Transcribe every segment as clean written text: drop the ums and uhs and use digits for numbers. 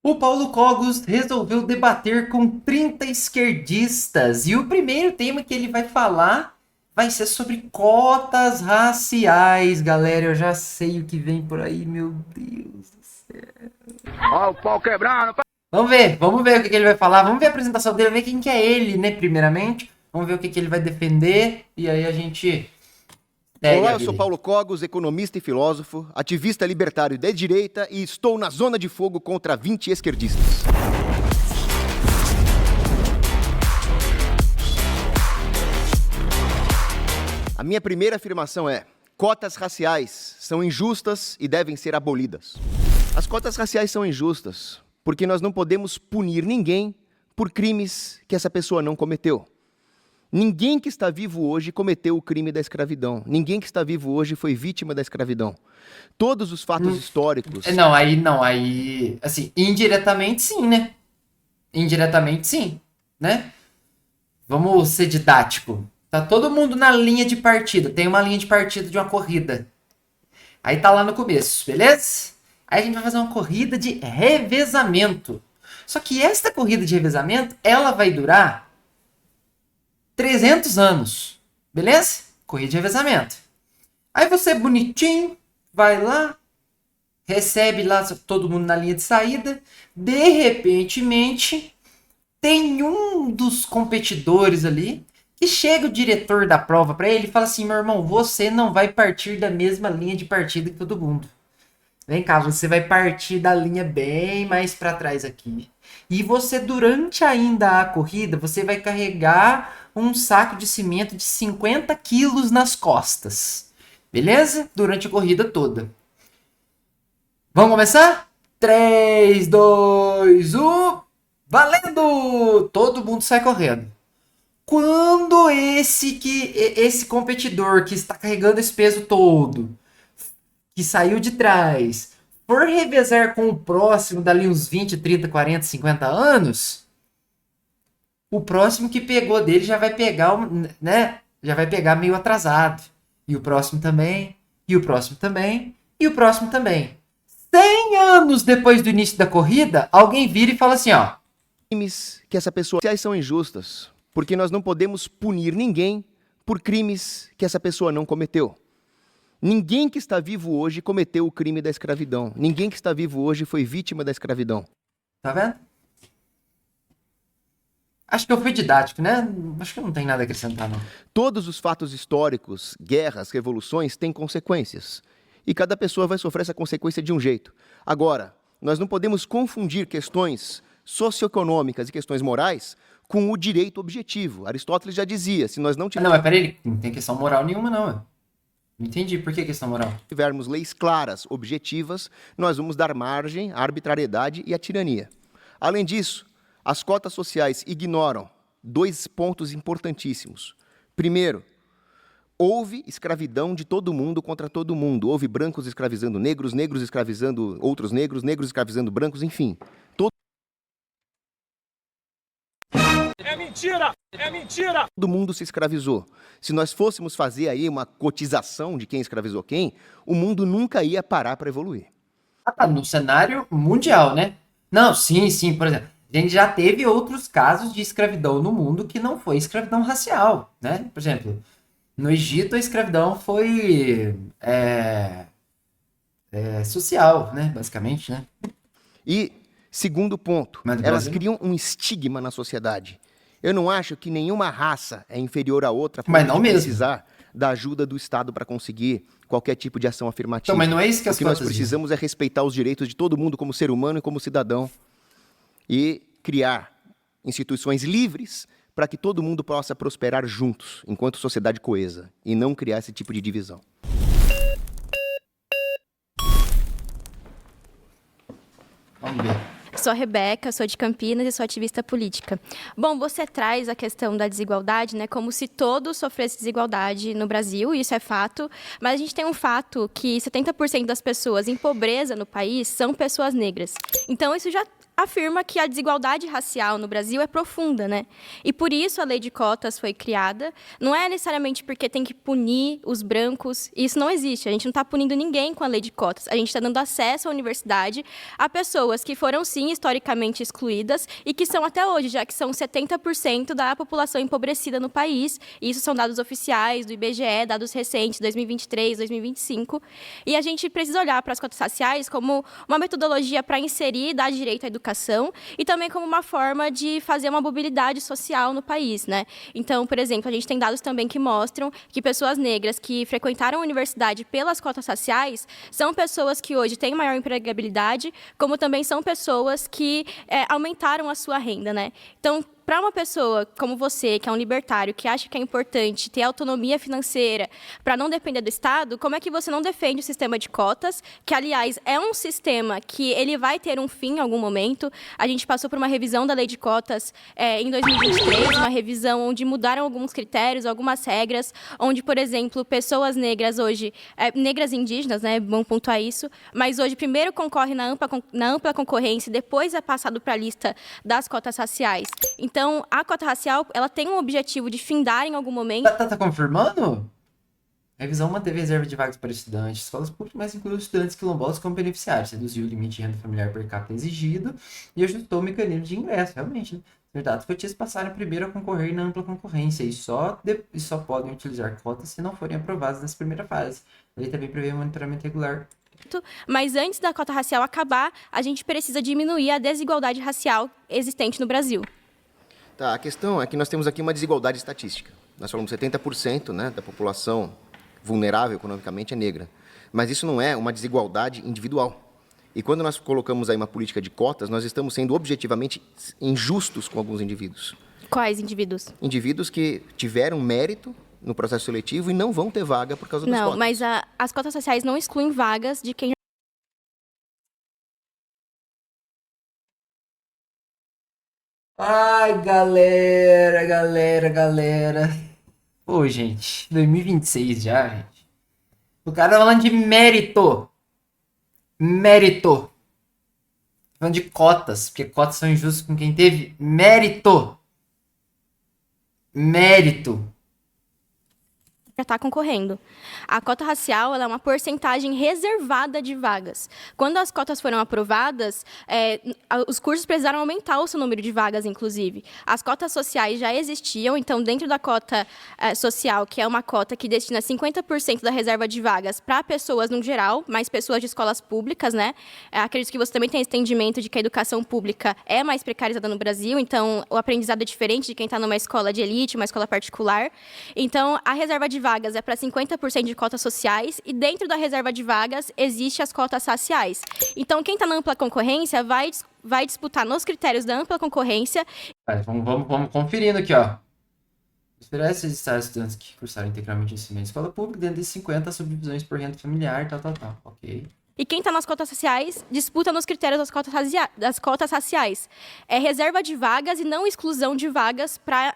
O Paulo Cogos resolveu debater com 30 esquerdistas e o primeiro tema que ele vai falar vai ser sobre cotas raciais, galera. Eu já sei o que vem por aí, meu Deus do céu. Ó, o pau quebrando. Vamos ver o que, que ele vai falar. Vamos ver a apresentação dele, ver quem que é ele, né, primeiramente. Vamos ver o que, que ele vai defender e aí a gente segue Olá, a eu sou vida. Paulo Cogos, economista e filósofo, ativista libertário de direita e estou na zona de fogo contra 20 esquerdistas. A minha primeira afirmação é: cotas raciais são injustas e devem ser abolidas. As cotas raciais são injustas porque nós não podemos punir ninguém por crimes que essa pessoa não cometeu. Ninguém que está vivo hoje cometeu o crime da escravidão. Ninguém que está vivo hoje foi vítima da escravidão. Todos os fatos históricos... Não, aí, assim, indiretamente sim, né? Indiretamente sim, né? Vamos ser didático. Tá todo mundo na linha de partida. Tem uma linha de partida de uma corrida. Aí tá lá no começo, beleza? Aí a gente vai fazer uma corrida de revezamento. Só que esta corrida de revezamento, ela vai durar 300 anos. Beleza? Corrida de revezamento. Aí você bonitinho, vai lá, recebe lá todo mundo na linha de saída. De repentemente, tem um dos competidores ali que chega o diretor da prova para ele e fala assim: meu irmão, você não vai partir da mesma linha de partida que todo mundo. Vem cá, você vai partir da linha bem mais para trás aqui. E você, durante ainda a corrida, você vai carregar um saco de cimento de 50 quilos nas costas. Beleza? Durante a corrida toda. Vamos começar? 3, 2, 1. Valendo! Todo mundo sai correndo. Quando esse competidor que está carregando esse peso todo, que saiu de trás, for revezar com o próximo dali uns 20, 30, 40, 50 anos, o próximo que pegou dele já vai pegar, né? Já vai pegar meio atrasado. E o próximo também, e o próximo também, e o próximo também. 100 anos depois do início da corrida, alguém vira e fala assim, ó: crimes que essa pessoa... raciais são injustas porque nós não podemos punir ninguém por crimes que essa pessoa não cometeu. Ninguém que está vivo hoje cometeu o crime da escravidão. Ninguém que está vivo hoje foi vítima da escravidão. Tá vendo? Acho que eu fui didático, né? Acho que não tem nada a acrescentar, não. Todos os fatos históricos, guerras, revoluções, têm consequências. E cada pessoa vai sofrer essa consequência de um jeito. Agora, nós não podemos confundir questões socioeconômicas e questões morais com o direito objetivo. Aristóteles já dizia, se nós não Não, mas peraí, não tem questão moral nenhuma, não. Não entendi. Por que questão moral? tivermos leis claras, objetivas, nós vamos dar margem à arbitrariedade e à tirania. Além disso, as cotas sociais ignoram dois pontos importantíssimos. Primeiro, houve escravidão de todo mundo contra todo mundo. Houve brancos escravizando negros, negros escravizando outros negros, negros escravizando brancos, enfim. É mentira! É mentira! Todo mundo se escravizou. Se nós fôssemos fazer aí uma cotização de quem escravizou quem, o mundo nunca ia parar para evoluir. Ah, tá, no cenário mundial, né? Não, sim, por exemplo. A gente já teve outros casos de escravidão no mundo que não foi escravidão racial, né? Por exemplo, no Egito a escravidão foi social, né? Basicamente, né? E, segundo ponto, Mas no elas Brasil? criam um estigma na sociedade. Eu não acho que nenhuma raça é inferior à outra Mas ponto não de mesmo. precisar da ajuda do Estado para conseguir qualquer tipo de ação afirmativa. Então, mas não é isso que O as que nós cotas precisamos é respeitar os direitos de todo mundo como ser humano e como cidadão e criar instituições livres para que todo mundo possa prosperar juntos, enquanto sociedade coesa, e não criar esse tipo de divisão. Vamos ver. Sou a Rebeca, sou de Campinas e sou ativista política. Bom, você traz a questão da desigualdade, né, como se todos sofressem desigualdade no Brasil, e isso é fato, mas a gente tem um fato que 70% das pessoas em pobreza no país são pessoas negras. Então, isso já afirma que a desigualdade racial no Brasil é profunda, né? E por isso a lei de cotas foi criada. Não é necessariamente porque tem que punir os brancos, isso não existe. A gente não está punindo ninguém com a lei de cotas. A gente está dando acesso à universidade a pessoas que foram, sim, historicamente excluídas e que são até hoje, já que são 70% da população empobrecida no país. Isso são dados oficiais do IBGE, dados recentes, 2023, 2025. E a gente precisa olhar para as cotas raciais como uma metodologia para inserir e dar direito à educação e também como uma forma de fazer uma mobilidade social no país, né? Então, por exemplo, a gente tem dados também que mostram que pessoas negras que frequentaram a universidade pelas cotas raciais são pessoas que hoje têm maior empregabilidade, como também são pessoas que aumentaram a sua renda, né? Então, para uma pessoa como você, que é um libertário, que acha que é importante ter autonomia financeira para não depender do Estado, como é que você não defende o sistema de cotas, que, aliás, é um sistema que ele vai ter um fim em algum momento? A gente passou por uma revisão da lei de cotas em 2023, uma revisão onde mudaram alguns critérios, algumas regras, onde, por exemplo, pessoas negras hoje, negras indígenas, né, vamos pontuar isso, mas hoje primeiro concorre na ampla concorrência e depois é passado para a lista das cotas raciais. Então, a cota racial, ela tem um objetivo de findar em algum momento. Tá confirmando? A revisão manteve reserva de vagas para estudantes, escolas públicas, mas incluiu estudantes quilombolas como beneficiários, reduziu o limite de renda familiar per capita exigido e ajustou o mecanismo de ingresso, realmente, né? Os dados cotistas passaram primeiro a concorrer na ampla concorrência e só podem utilizar cotas se não forem aprovadas nessa primeira fase. A lei também prevê um monitoramento regular. Mas antes da cota racial acabar, a gente precisa diminuir a desigualdade racial existente no Brasil. Tá, a questão é que nós temos aqui uma desigualdade estatística. Nós falamos 70%, né, da população vulnerável economicamente é negra. Mas isso não é uma desigualdade individual. E quando nós colocamos aí uma política de cotas, nós estamos sendo objetivamente injustos com alguns indivíduos. Quais indivíduos? Indivíduos que tiveram mérito no processo seletivo e não vão ter vaga por causa das cotas. Não, mas as cotas sociais não excluem vagas de quem... Ai, galera. Pô, gente, 2026 já, gente. O cara tá falando de mérito. Mérito. Falando de cotas, porque cotas são injustas com quem teve mérito. Mérito. já está concorrendo. A cota racial ela é uma porcentagem reservada de vagas. Quando as cotas foram aprovadas, os cursos precisaram aumentar o seu número de vagas, inclusive. As cotas sociais já existiam, então, dentro da cota social, que é uma cota que destina 50% da reserva de vagas para pessoas no geral, mais pessoas de escolas públicas, né? Acredito que você também tem esse entendimento de que a educação pública é mais precarizada no Brasil, então o aprendizado é diferente de quem está numa escola de elite, uma escola particular. Então, a reserva de vagas é para 50% de cotas sociais e dentro da reserva de vagas existe as cotas raciais. Então, quem está na ampla concorrência vai disputar nos critérios da ampla concorrência. Vamos conferindo aqui, ó. Esperar registrar estudantes que cursaram integralmente o ensino em escola pública dentro de 50 subdivisões por renda familiar, tal. Ok. E quem está nas cotas raciais disputa nos critérios das cotas raciais. É reserva de vagas e não exclusão de vagas para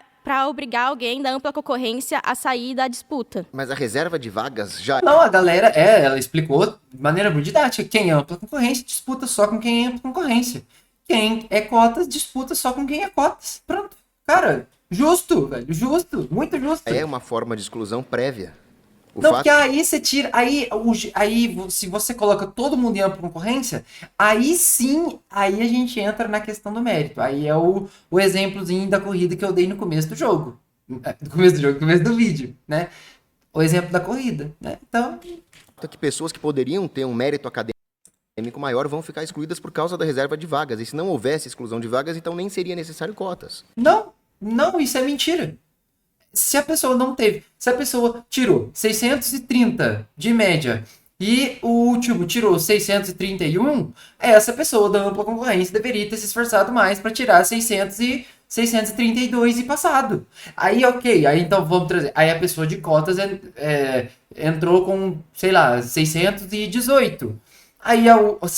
obrigar alguém da ampla concorrência a sair da disputa. Mas a reserva de vagas já... Não, a galera, ela explicou de maneira muito didática. Quem é ampla concorrência disputa só com quem é ampla concorrência. Quem é cotas disputa só com quem é cotas. Pronto. Cara, justo, velho. Justo. Muito justo. É uma forma de exclusão prévia. Porque aí você tira... Aí, se você coloca todo mundo em ampla concorrência, aí sim, aí a gente entra na questão do mérito. Aí é o exemplozinho da corrida que eu dei no começo do jogo. No começo do vídeo, né? O exemplo da corrida, né? Então... que pessoas que poderiam ter um mérito acadêmico maior vão ficar excluídas por causa da reserva de vagas. E se não houvesse exclusão de vagas, então nem seria necessário cotas. Não, isso é mentira. Se a pessoa tirou 630 de média e o último tirou 631, essa pessoa da ampla concorrência deveria ter se esforçado mais para tirar 632 e passado. Aí, ok, aí então vamos trazer. Aí a pessoa de cotas entrou com, 618. Aí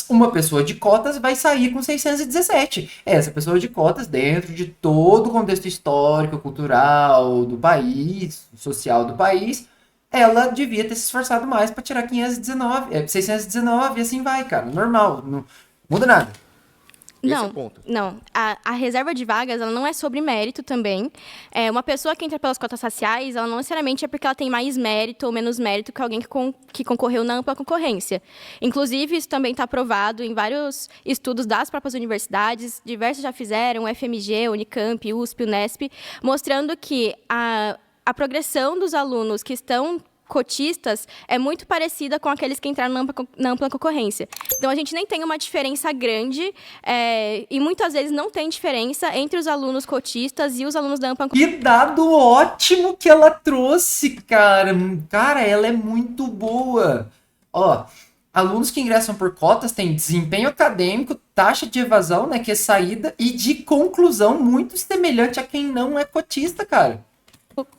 uma pessoa de cotas vai sair com 617. Essa pessoa de cotas, dentro de todo o contexto histórico, cultural do país, social do país, ela devia ter se esforçado mais para tirar 619 e assim vai, cara. Normal, não muda nada. Esse é Não, o ponto. não. A reserva de vagas, ela não é sobre mérito também. Uma pessoa que entra pelas cotas raciais, ela não necessariamente é porque ela tem mais mérito ou menos mérito que alguém que concorreu na ampla concorrência. Inclusive, isso também está aprovado em vários estudos das próprias universidades, diversos já fizeram, FMG, Unicamp, USP, Unesp, mostrando que a progressão dos alunos que estão cotistas é muito parecida com aqueles que entraram na ampla concorrência. Então, a gente nem tem uma diferença grande e muitas vezes não tem diferença entre os alunos cotistas e os alunos da ampla concorrência. Que dado ótimo que ela trouxe, cara. Cara, ela é muito boa. Ó, alunos que ingressam por cotas têm desempenho acadêmico, taxa de evasão, né, que é saída, e de conclusão muito semelhante a quem não é cotista, cara.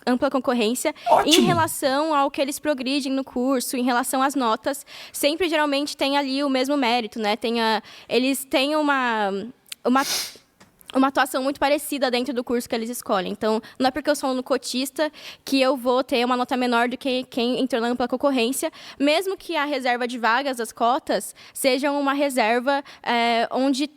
Ampla concorrência, Ótimo. em relação ao que eles progridem no curso, em relação às notas, sempre geralmente tem ali o mesmo mérito, né? Eles têm uma atuação muito parecida dentro do curso que eles escolhem. Então, não é porque eu sou aluno cotista que eu vou ter uma nota menor do que quem entrou na ampla concorrência, mesmo que a reserva de vagas das cotas seja uma reserva onde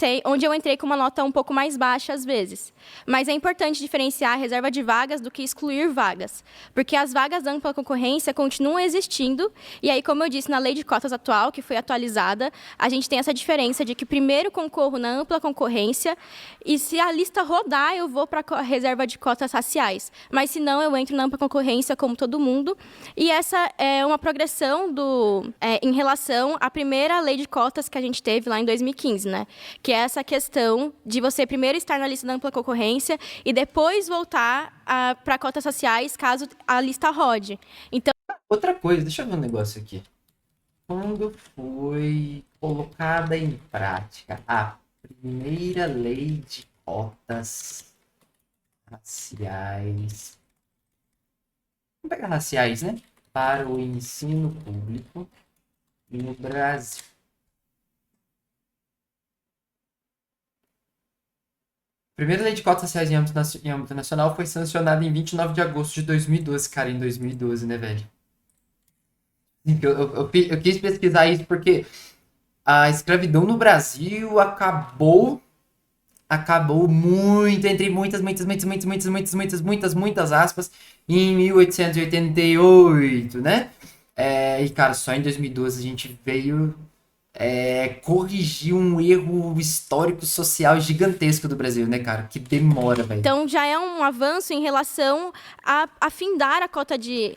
eu entrei com uma nota um pouco mais baixa, às vezes. Mas é importante diferenciar a reserva de vagas do que excluir vagas, porque as vagas da ampla concorrência continuam existindo, e aí, como eu disse, na lei de cotas atual, que foi atualizada, a gente tem essa diferença de que primeiro concorro na ampla concorrência e se a lista rodar, eu vou para a reserva de cotas raciais. Mas, se não, eu entro na ampla concorrência, como todo mundo. E essa é uma progressão em relação à primeira lei de cotas que a gente teve lá em 2015, né? Que é essa questão de você primeiro estar na lista da ampla concorrência e depois voltar para cotas raciais, caso a lista rode. Então, Outra coisa, deixa eu ver um negócio aqui. Quando foi colocada em prática a primeira lei de cotas raciais. Vamos pegar raciais, né? Para o ensino público no Brasil. A primeira lei de cotas raciais em âmbito nacional foi sancionada em 29 de agosto de 2012. Cara, em 2012, né, velho? Eu quis pesquisar isso porque a escravidão no Brasil acabou muito, entre muitas aspas, em 1888, né? E, cara, só em 2012 a gente veio corrigir um erro histórico social gigantesco do Brasil, né, cara? Que demora, velho. Então, já é um avanço em relação a afindar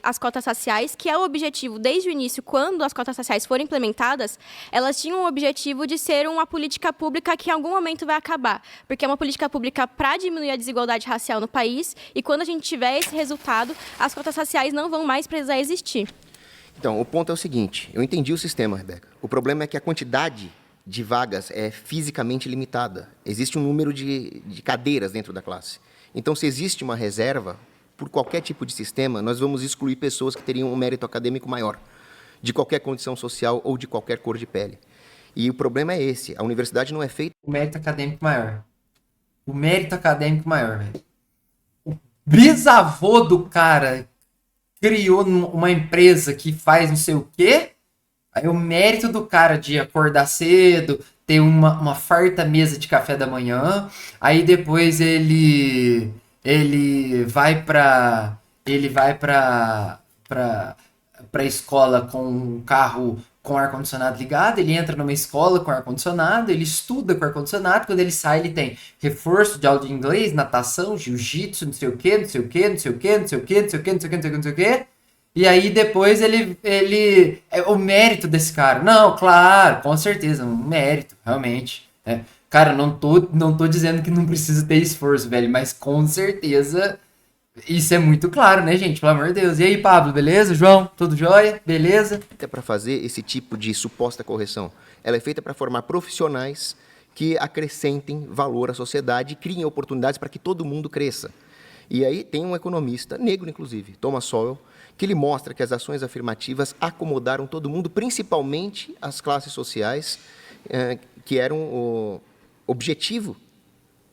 as cotas raciais, que é o objetivo, desde o início, quando as cotas raciais foram implementadas, elas tinham o objetivo de ser uma política pública que em algum momento vai acabar, porque é uma política pública para diminuir a desigualdade racial no país, e quando a gente tiver esse resultado, as cotas raciais não vão mais precisar existir. Então, o ponto é o seguinte, eu entendi o sistema, Rebeca. O problema é que a quantidade de vagas é fisicamente limitada. Existe um número de cadeiras dentro da classe. Então, se existe uma reserva, por qualquer tipo de sistema, nós vamos excluir pessoas que teriam um mérito acadêmico maior, de qualquer condição social ou de qualquer cor de pele. E o problema é esse, a universidade não é feita... O mérito acadêmico maior. O mérito acadêmico maior, velho. O bisavô do cara criou uma empresa que faz não sei o quê, aí o mérito do cara de acordar cedo, ter uma farta mesa de café da manhã, aí depois ele vai pra escola com um carro com ar-condicionado ligado, ele entra numa escola com ar-condicionado, ele estuda com ar-condicionado, quando ele sai ele tem reforço de aula de inglês, natação, jiu-jitsu, não sei o que, e aí depois o mérito desse cara, não, claro, com certeza, um mérito, realmente, né? Cara, não tô dizendo que não precisa ter esforço, velho, mas com certeza isso é muito claro, né, gente? Pelo amor de Deus. E aí, Pablo, beleza? João, tudo jóia? Beleza? É para fazer esse tipo de suposta correção. Ela é feita para formar profissionais que acrescentem valor à sociedade e criem oportunidades para que todo mundo cresça. E aí tem um economista, negro inclusive, Thomas Sowell, que ele mostra que as ações afirmativas acomodaram todo mundo, principalmente as classes sociais, que eram o objetivo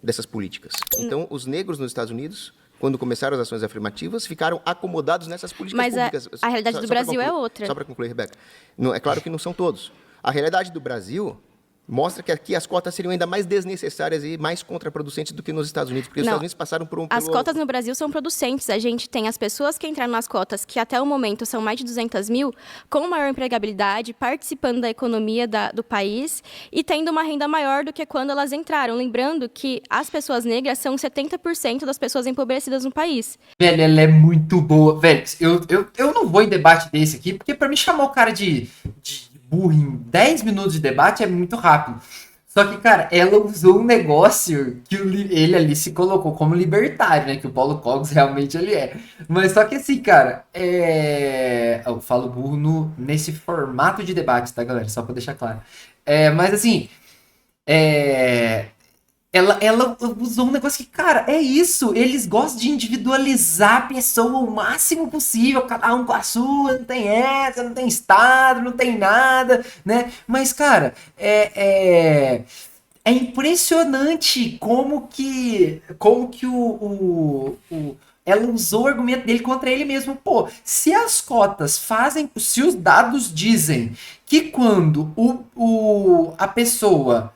dessas políticas. Então, os negros nos Estados Unidos, quando começaram as ações afirmativas, ficaram acomodados nessas políticas públicas. Mas a realidade do Brasil é outra. Só para concluir, Rebeca. É claro que não são todos. A realidade do Brasil mostra que aqui as cotas seriam ainda mais desnecessárias e mais contraproducentes do que nos Estados Unidos, porque os Não. Estados Unidos passaram por As cotas no Brasil são producentes. A gente tem as pessoas que entraram nas cotas, que até o momento são mais de 200 mil, com maior empregabilidade, participando da economia do país e tendo uma renda maior do que quando elas entraram. Lembrando que as pessoas negras são 70% das pessoas empobrecidas no país. Velho, ela é muito boa. Velho, eu não vou em debate desse aqui, porque pra mim chamar o cara de burro em 10 minutos de debate é muito rápido. Só que, cara, ela usou um negócio que ele ali se colocou como libertário, né? Que o Paulo Cogos realmente ele é. Mas só que assim, cara, eu falo burro nesse formato de debate, tá, galera? Só pra deixar claro. Mas assim, ela usou um negócio que, cara, é isso. Eles gostam de individualizar a pessoa o máximo possível, cada um com a sua, não tem essa, não tem estado, não tem nada, né? Mas, cara, é impressionante como que ela usou o argumento dele contra ele mesmo. Pô, se as cotas se os dados dizem que quando a pessoa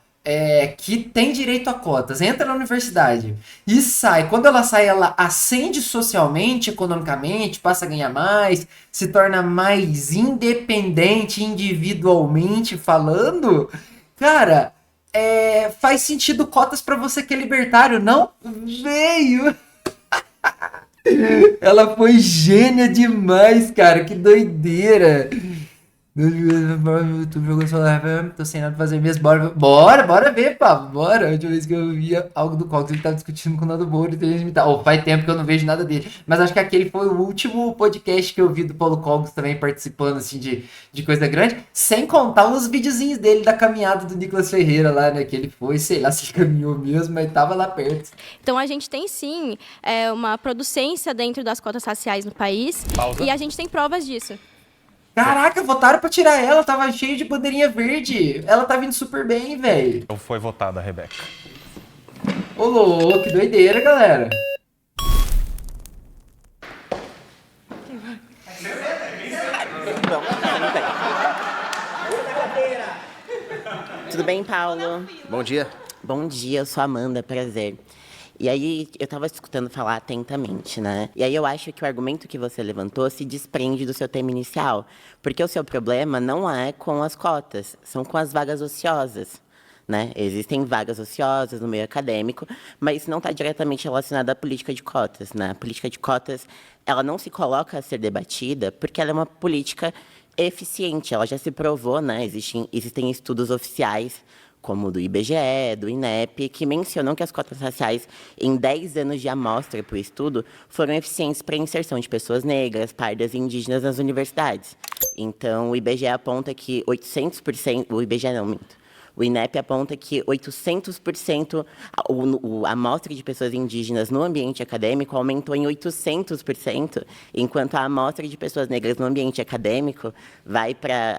que tem direito a cotas, entra na universidade e sai. Quando ela sai, ela ascende socialmente, economicamente, passa a ganhar mais, se torna mais independente individualmente falando. Cara, faz sentido cotas pra você que é libertário, não? Veio! Ela foi gênia demais, cara, que doideira! YouTube jogou celular, tô sem nada pra fazer mesmo. Bora ver, Pablo, bora. A última vez que eu via algo do Cox, ele tava discutindo com o Nando Moura e tem gente imitar. Faz tempo que eu não vejo nada dele. Mas acho que aquele foi o último podcast que eu vi do Paulo Cogos também participando, assim, de coisa grande. Sem contar os videozinhos dele da caminhada do Nicolas Ferreira lá, né? Que ele foi, sei lá se ele caminhou mesmo, mas tava lá perto. Então a gente tem sim uma producência dentro das cotas raciais no país. Pausa. E a gente tem provas disso. Caraca, votaram pra tirar ela, tava cheio de bandeirinha verde. Ela tá vindo super bem, velho. Então foi votada, Rebeca. Ô, louco, que doideira, galera. Tudo bem, Paulo? Bom dia. Bom dia, eu sou a Amanda, prazer. E aí, eu estava escutando falar atentamente, né? E aí eu acho que o argumento que você levantou se desprende do seu tema inicial. Porque o seu problema não é com as cotas, são com as vagas ociosas, né? Existem vagas ociosas no meio acadêmico, mas isso não está diretamente relacionado à política de cotas, né? A política de cotas, ela não se coloca a ser debatida porque ela é uma política eficiente, ela já se provou, né? Existem estudos oficiais, como do IBGE, do INEP, que mencionam que as cotas raciais, em 10 anos de amostra para o estudo, foram eficientes para a inserção de pessoas negras, pardas e indígenas nas universidades. Então, o IBGE aponta que 800%, o IBGE não, minto. O INEP aponta que 800%, a amostra de pessoas indígenas no ambiente acadêmico aumentou em 800%, enquanto a amostra de pessoas negras no ambiente acadêmico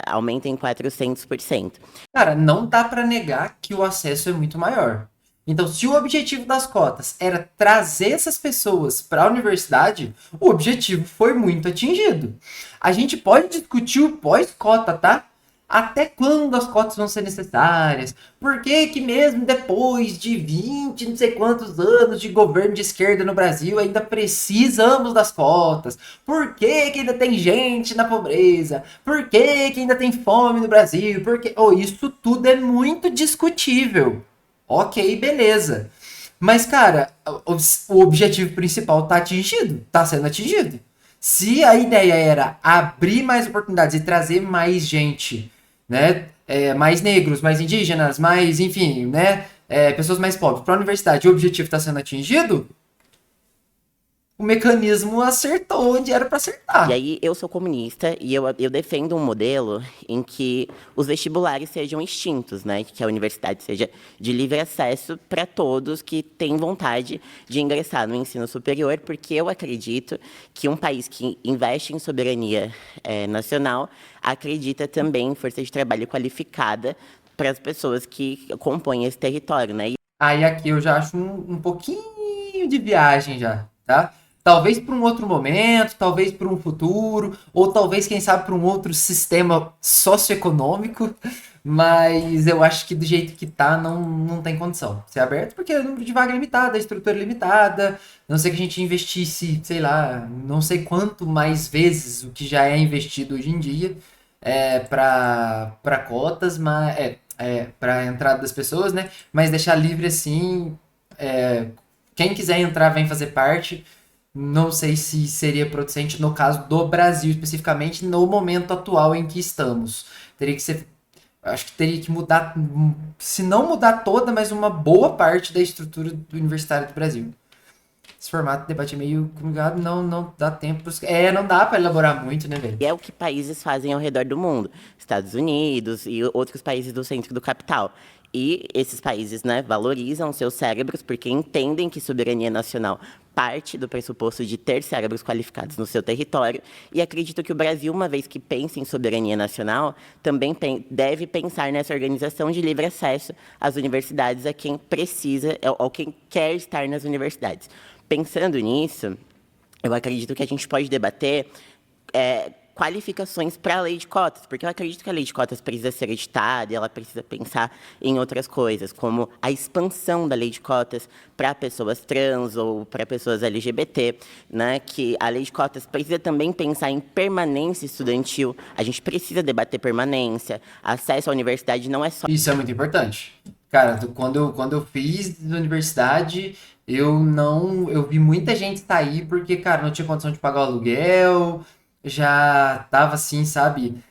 aumenta em 400%. Cara, não dá pra negar que o acesso é muito maior. Então, se o objetivo das cotas era trazer essas pessoas para a universidade, o objetivo foi muito atingido. A gente pode discutir o pós-cota, tá? Até quando as cotas vão ser necessárias? Por que mesmo depois de 20, não sei quantos anos de governo de esquerda no Brasil, ainda precisamos das cotas? Por que ainda tem gente na pobreza? Por que ainda tem fome no Brasil? Isso tudo é muito discutível. Ok, beleza. Mas, cara, o objetivo principal tá atingido, tá sendo atingido. Se a ideia era abrir mais oportunidades e trazer mais gente, né, mais negros, mais indígenas, mais, enfim, né, pessoas mais pobres para a universidade, e o objetivo está sendo atingido, o mecanismo acertou onde era para acertar. E aí, eu sou comunista e eu defendo um modelo em que os vestibulares sejam extintos, né? Que a universidade seja de livre acesso para todos que têm vontade de ingressar no ensino superior, porque eu acredito que um país que investe em soberania nacional acredita também em força de trabalho qualificada para as pessoas que compõem esse território, né? Aí aqui eu já acho um pouquinho de viagem já, tá? Talvez para um outro momento, talvez para um futuro, ou talvez, quem sabe, para um outro sistema socioeconômico, Mas eu acho que do jeito que tá, não tem condição de ser aberto, porque é o número de vaga é limitado, a estrutura é limitada, a não ser que a gente investisse, sei lá, não sei quanto mais vezes o que já é investido hoje em dia para cotas, mas para entrada das pessoas, né? Mas deixar livre assim, quem quiser entrar vem fazer parte. Não sei se seria producente no caso do Brasil especificamente, no momento atual em que estamos. Teria que ser, acho que teria que mudar, se não mudar toda, mas uma boa parte da estrutura do universitário do Brasil. Esse formato de debate é meio complicado, não dá tempo. Não dá pra elaborar muito, né, velho? E é o que países fazem ao redor do mundo, Estados Unidos e outros países do centro do capital. E esses países, né, valorizam seus cérebros porque entendem que soberania nacional parte do pressuposto de ter cérebros qualificados no seu território. E acredito que o Brasil, uma vez que pensa em soberania nacional, também deve pensar nessa organização de livre acesso às universidades a quem precisa, ou quem quer estar nas universidades. Pensando nisso, eu acredito que a gente pode debater qualificações para a lei de cotas, porque eu acredito que a lei de cotas precisa ser editada e ela precisa pensar em outras coisas, como a expansão da lei de cotas para pessoas trans ou para pessoas LGBT, né? Que a lei de cotas precisa também pensar em permanência estudantil, a gente precisa debater permanência, acesso à universidade não é só... Isso é muito importante. Cara, quando eu fiz da universidade, eu vi muita gente sair porque, cara, não tinha condição de pagar o aluguel, já tava assim, sabe?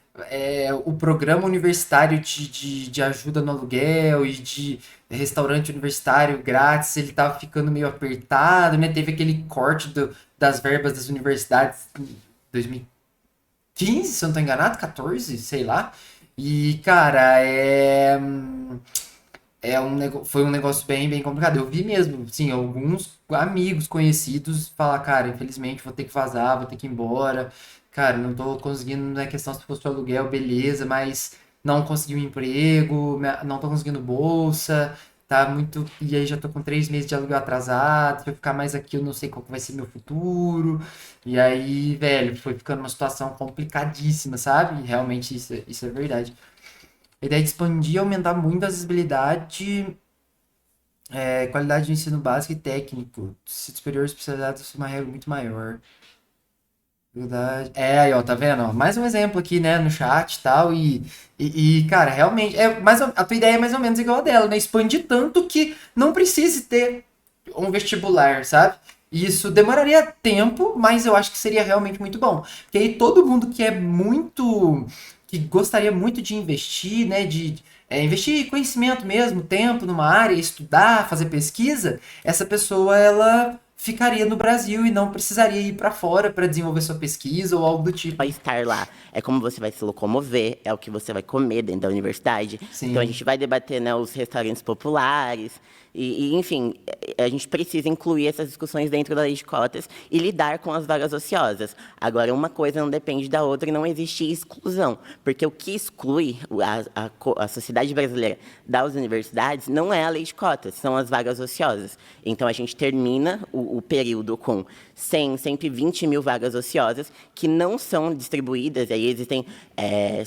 O programa universitário de ajuda no aluguel e de restaurante universitário grátis, ele tava ficando meio apertado, né? Teve aquele corte das verbas das universidades em 2015, se eu não tô enganado, 14, sei lá. E, cara, foi um negócio bem complicado. Eu vi mesmo, sim, alguns amigos conhecidos falar, cara, infelizmente vou ter que vazar, vou ter que ir embora. Cara, não tô conseguindo, não é questão se fosse o aluguel, beleza, mas não consegui um emprego, não tô conseguindo bolsa, tá muito. E aí já tô com 3 meses de aluguel atrasado, se eu ficar mais aqui eu não sei qual que vai ser meu futuro. E aí, velho, foi ficando uma situação complicadíssima, sabe? E realmente isso é verdade. A ideia de expandir e aumentar muito a acessibilidade, qualidade do ensino básico e técnico. Se superior especializado, isso é uma regra muito maior. Verdade. Aí, ó, tá vendo? Ó, mais um exemplo aqui, né, no chat e tal. Cara, realmente, a tua ideia é mais ou menos igual a dela, né? Expandir tanto que não precise ter um vestibular, sabe? Isso demoraria tempo, mas eu acho que seria realmente muito bom. Porque aí todo mundo que gostaria muito de investir, né, investir em conhecimento mesmo, tempo numa área, estudar, fazer pesquisa, essa pessoa, ela ficaria no Brasil e não precisaria ir para fora para desenvolver sua pesquisa ou algo do tipo. Vai estar lá. É como você vai se locomover, é o que você vai comer dentro da universidade. Sim. Então a gente vai debater, né, os restaurantes populares. Enfim, a gente precisa incluir essas discussões dentro da lei de cotas e lidar com as vagas ociosas. Agora, uma coisa não depende da outra e não existe exclusão, porque o que exclui a sociedade brasileira das universidades não é a lei de cotas, são as vagas ociosas. Então, a gente termina o período com 100, 120 mil vagas ociosas que não são distribuídas, e aí existem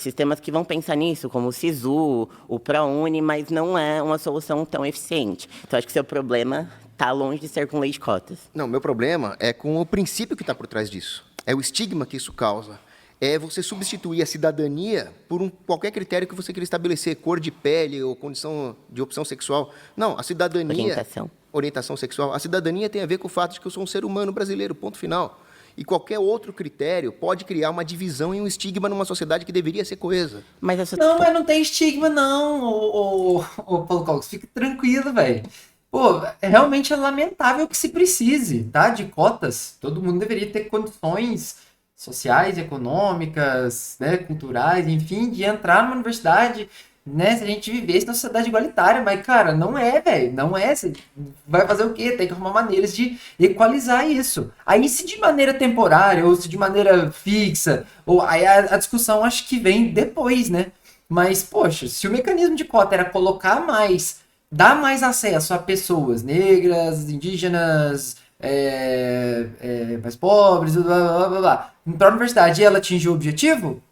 sistemas que vão pensar nisso, como o SISU, o ProUni, mas não é uma solução tão eficiente. Então, acho que seu problema está longe de ser com lei de cotas. Não, meu problema é com o princípio que está por trás disso. É o estigma que isso causa. É você substituir a cidadania por qualquer critério que você queira estabelecer, cor de pele ou condição de opção sexual. Não, a cidadania... Orientação sexual. A cidadania tem a ver com o fato de que eu sou um ser humano brasileiro, ponto final. E qualquer outro critério pode criar uma divisão e um estigma numa sociedade que deveria ser coesa. Mas não tem estigma, não, ô Paulo Cox. Fica tranquilo, velho. Pô, realmente é lamentável que se precise, tá? De cotas. Todo mundo deveria ter condições sociais, econômicas, né, culturais, enfim, de entrar numa universidade, né? Se a gente vivesse numa sociedade igualitária, mas, cara, não é, velho, não é. Você vai fazer o quê? Tem que arrumar maneiras de equalizar isso. Aí, se de maneira temporária ou se de maneira fixa, ou aí a discussão acho que vem depois, né? Mas, poxa, se o mecanismo de cota era colocar mais, dar mais acesso a pessoas negras, indígenas, mais pobres, blá blá blá blá, para a universidade, ela atingiu o objetivo?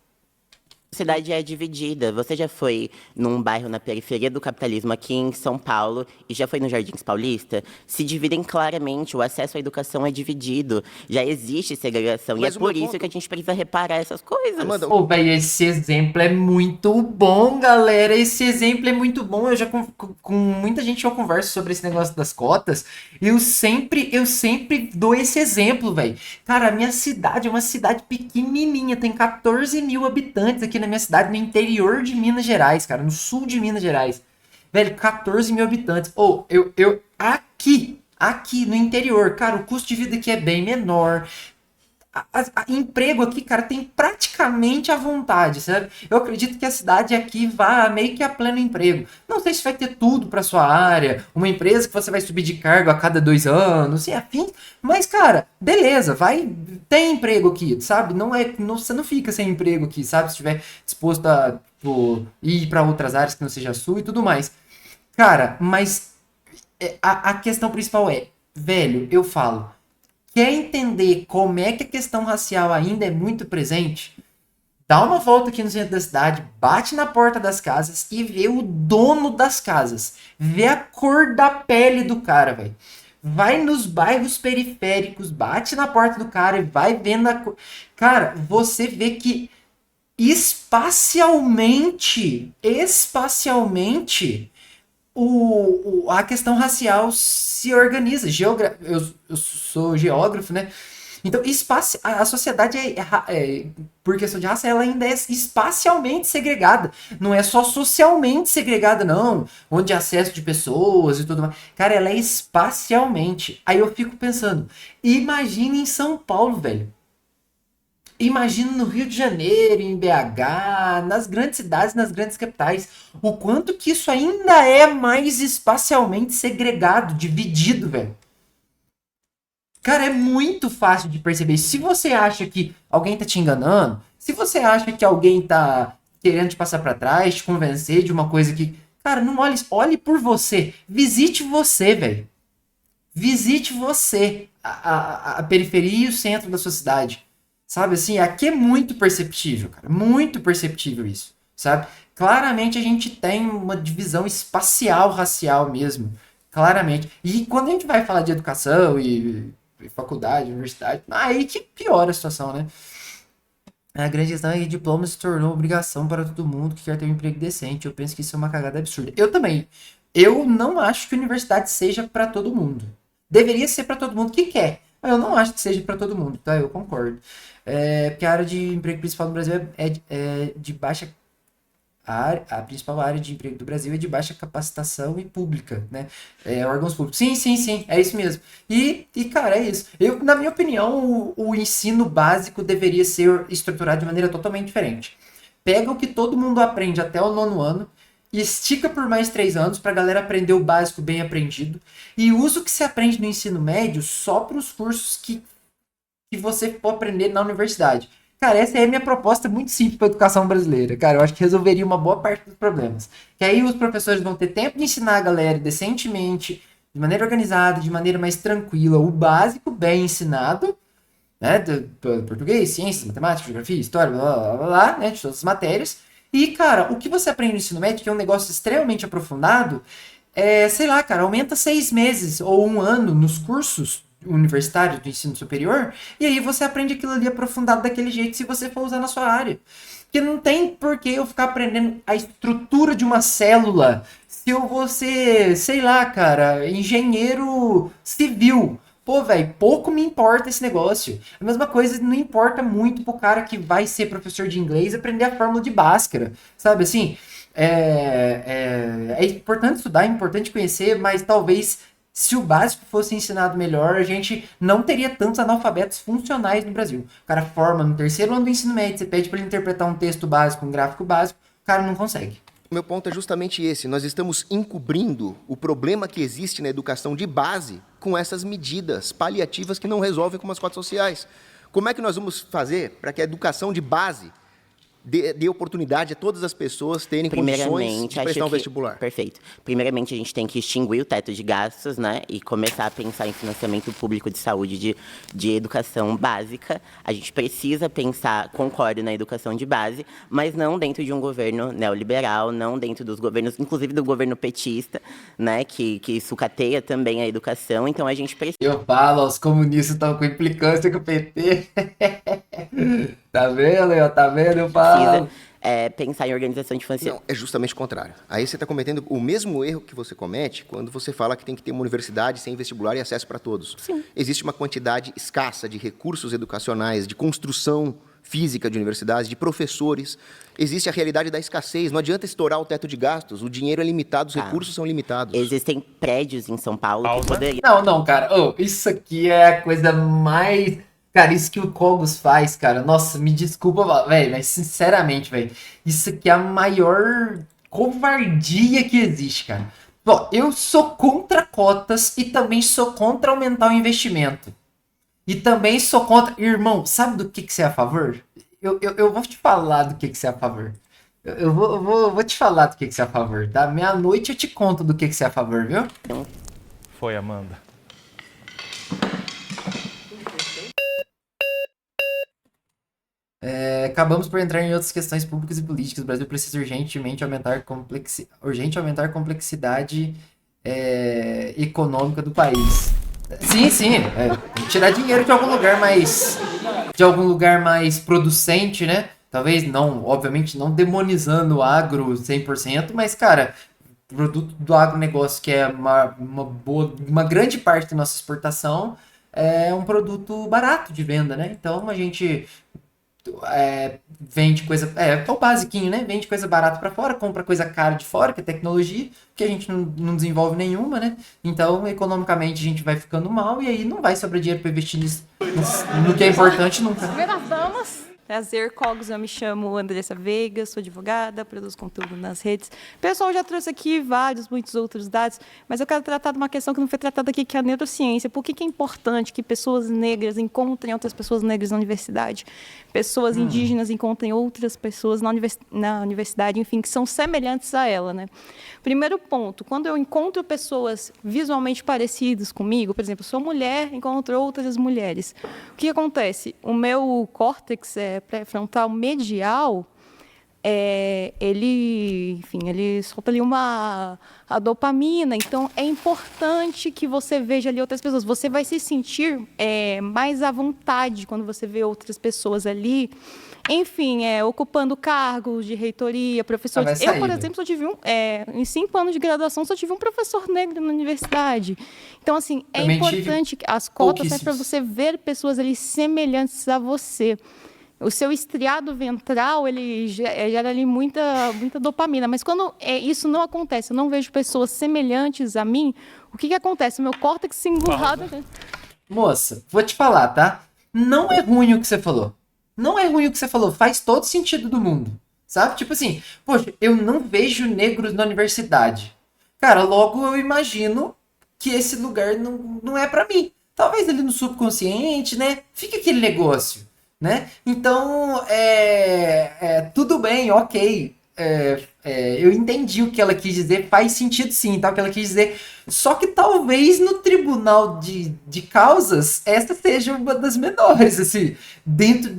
cidade é dividida. Você já foi num bairro na periferia do capitalismo aqui em São Paulo e já foi no Jardins Paulista? Se dividem claramente, o acesso à educação é dividido. Já existe segregação. Mas e é o meu por isso ponto- que a gente precisa reparar essas coisas. Amanda, Pô, velho, esse exemplo é muito bom, galera. Esse exemplo é muito bom. Eu já com muita gente eu converso sobre esse negócio das cotas. Eu sempre dou esse exemplo, velho. Cara, a minha cidade é uma cidade pequenininha, tem 14 mil habitantes aqui na minha cidade, no interior de Minas Gerais, cara, no sul de Minas Gerais. Velho, 14 mil habitantes. Ou, aqui no interior, cara, o custo de vida aqui é bem menor. Emprego aqui, cara, tem praticamente à vontade, sabe? Eu acredito que a cidade aqui vá meio que a pleno emprego. Não sei se vai ter tudo para sua área, uma empresa que você vai subir de cargo a cada 2 anos e afim, mas, cara, beleza, vai, tem emprego aqui, sabe? Você não fica sem emprego aqui, sabe? Se estiver disposto a, tipo, ir para outras áreas que não seja a sua e tudo mais. Cara, mas a questão principal é, velho, eu falo. Quer entender como é que a questão racial ainda é muito presente? Dá uma volta aqui no centro da cidade, bate na porta das casas e vê o dono das casas. Vê a cor da pele do cara, velho. Vai nos bairros periféricos, bate na porta do cara e vai vendo a cor. Cara, você vê que espacialmente, a questão racial se organiza. Eu sou geógrafo, né? Então, a sociedade, por questão de raça, ela ainda é espacialmente segregada. Não é só socialmente segregada, não. Onde acesso de pessoas e tudo mais. Cara, ela é espacialmente. Aí eu fico pensando, imagina em São Paulo, velho. Imagina no Rio de Janeiro, em BH, nas grandes cidades, nas grandes capitais, o quanto que isso ainda é mais espacialmente segregado, dividido, velho. Cara, é muito fácil de perceber. Se você acha que alguém tá te enganando, se você acha que alguém tá querendo te passar pra trás, te convencer de uma coisa que... Cara, não olhe por você. Visite você, velho. Visite você, a periferia e o centro da sua cidade. Sabe assim, aqui é muito perceptível, cara. Muito perceptível isso, sabe? Claramente a gente tem uma divisão espacial racial mesmo. Claramente. E quando a gente vai falar de educação e faculdade, universidade, aí que piora a situação, né? A grande questão é que diploma se tornou obrigação para todo mundo que quer ter um emprego decente. Eu penso que isso é uma cagada absurda. Eu também. Eu não acho que a universidade seja para todo mundo. Deveria ser para todo mundo que quer. Mas eu não acho que seja para todo mundo, tá? Eu concordo. Porque a área de emprego principal do Brasil é de baixa... A principal área de emprego do Brasil é de baixa capacitação e pública, né? Órgãos públicos. Sim, é isso mesmo. E cara, é isso. Na minha opinião, o ensino básico deveria ser estruturado de maneira totalmente diferente. Pega o que todo mundo aprende até o 9º ano, e estica por mais 3 anos pra galera aprender o básico bem aprendido, e usa o que se aprende no ensino médio só para os cursos que você for aprender na universidade. Cara, essa é a minha proposta muito simples para a educação brasileira. Cara, eu acho que resolveria uma boa parte dos problemas. Que aí os professores vão ter tempo de ensinar a galera decentemente, de maneira organizada, de maneira mais tranquila, o básico bem ensinado, né? Português, ciências, matemática, geografia, história, blá, blá, blá, né? De todas as matérias. E, cara, o que você aprende no ensino médio, que é um negócio extremamente aprofundado, sei lá, cara, aumenta 6 meses ou 1 ano nos cursos universitários do ensino superior, e aí você aprende aquilo ali aprofundado daquele jeito se você for usar na sua área. Porque não tem por que eu ficar aprendendo a estrutura de uma célula se eu vou ser, sei lá, cara, engenheiro civil. Pô, velho, pouco me importa esse negócio. A mesma coisa não importa muito pro cara que vai ser professor de inglês aprender a fórmula de Bhaskara, sabe assim? É importante estudar, é importante conhecer, mas talvez se o básico fosse ensinado melhor, a gente não teria tantos analfabetos funcionais no Brasil. O cara forma no 3º ano do ensino médio, você pede para ele interpretar um texto básico, um gráfico básico, o cara não consegue. Meu ponto é justamente esse. Nós estamos encobrindo o problema que existe na educação de base com essas medidas paliativas que não resolvem com as cotas sociais. Como é que nós vamos fazer para que a educação de base dê oportunidade a todas as pessoas terem condições de prestar um vestibular. Perfeito. Primeiramente, a gente tem que extinguir o teto de gastos, né? E começar a pensar em financiamento público de saúde, de educação básica. A gente precisa pensar, concordo, na educação de base, mas não dentro de um governo neoliberal, não dentro dos governos, inclusive do governo petista, né? Que sucateia também a educação. Então, a gente precisa... Eu falo, os comunistas estão com implicância com o PT. Tá vendo? Tá vendo? Eu falo. Pensar em organização de financiamento. Não, é justamente o contrário. Aí você está cometendo o mesmo erro que você comete quando você fala que tem que ter uma universidade sem vestibular e acesso para todos. Sim. Existe uma quantidade escassa de recursos educacionais, de construção física de universidades, de professores. Existe a realidade da escassez. Não adianta estourar o teto de gastos. O dinheiro é limitado, os recursos são limitados. Existem prédios em São Paulo que poderiam... Não, cara. Isso aqui é a coisa mais... Cara, isso que o Cogos faz, cara. Nossa, me desculpa, velho. Mas sinceramente, velho. Isso aqui é a maior covardia que existe, cara. Bom, eu sou contra cotas e também sou contra aumentar o investimento. E também sou contra... Irmão, sabe do que você é a favor? Eu vou te falar do que você é a favor. Eu vou te falar do que você é a favor, tá? Meia-noite eu te conto do que você é a favor, viu? Foi, Amanda. Acabamos por entrar em outras questões públicas e políticas. O Brasil precisa urgentemente aumentar a complexidade econômica do país. Sim. Tem que tirar dinheiro de algum lugar mais producente, né? Talvez não, obviamente não demonizando o agro 100%, mas, cara, o produto do agronegócio, que é uma grande parte da nossa exportação, é um produto barato de venda, né? Então a gente vende coisa... É o basiquinho, né? Vende coisa barata pra fora, compra coisa cara de fora, que é tecnologia, que a gente não desenvolve nenhuma, né? Então, economicamente, a gente vai ficando mal e aí não vai sobrar dinheiro pra investir no que é importante nunca. Primeiras damas. Prazer, Cogos, eu me chamo Andressa Veiga, sou advogada, produzo conteúdo nas redes. O pessoal já trouxe aqui muitos outros dados, mas eu quero tratar de uma questão que não foi tratada aqui, que é a neurociência. Por que é importante que pessoas negras encontrem outras pessoas negras na universidade? Pessoas indígenas encontrem outras pessoas na universidade, enfim, que são semelhantes a ela, né? Primeiro ponto, quando eu encontro pessoas visualmente parecidas comigo, por exemplo, sou mulher, encontro outras mulheres. O que acontece? O meu córtex pré-frontal medial, ele solta ali a dopamina. Então, é importante que você veja ali outras pessoas. Você vai se sentir mais à vontade quando você vê outras pessoas ali. Enfim, ocupando cargos de reitoria, professores. Eu, por exemplo, só tive em 5 anos de graduação, só tive um professor negro na universidade. Então, assim, é importante que as cotas servem para você ver pessoas ali semelhantes a você. O seu estriado ventral, ele gera ali muita dopamina. Mas quando isso não acontece, eu não vejo pessoas semelhantes a mim, o que acontece? O meu córtex se emburrado... Moça, vou te falar, tá? Não é ruim o que você falou. Não é ruim o que você falou. Faz todo sentido do mundo. Sabe? Tipo assim, poxa, eu não vejo negros na universidade. Cara, logo eu imagino que esse lugar não é pra mim. Talvez ali no subconsciente, né? Fica aquele negócio. Né? Então, tudo bem, ok. Eu entendi o que ela quis dizer, faz sentido sim, tá? O que ela quis dizer. Só que talvez no tribunal de causas, essa seja uma das menores, assim, dentro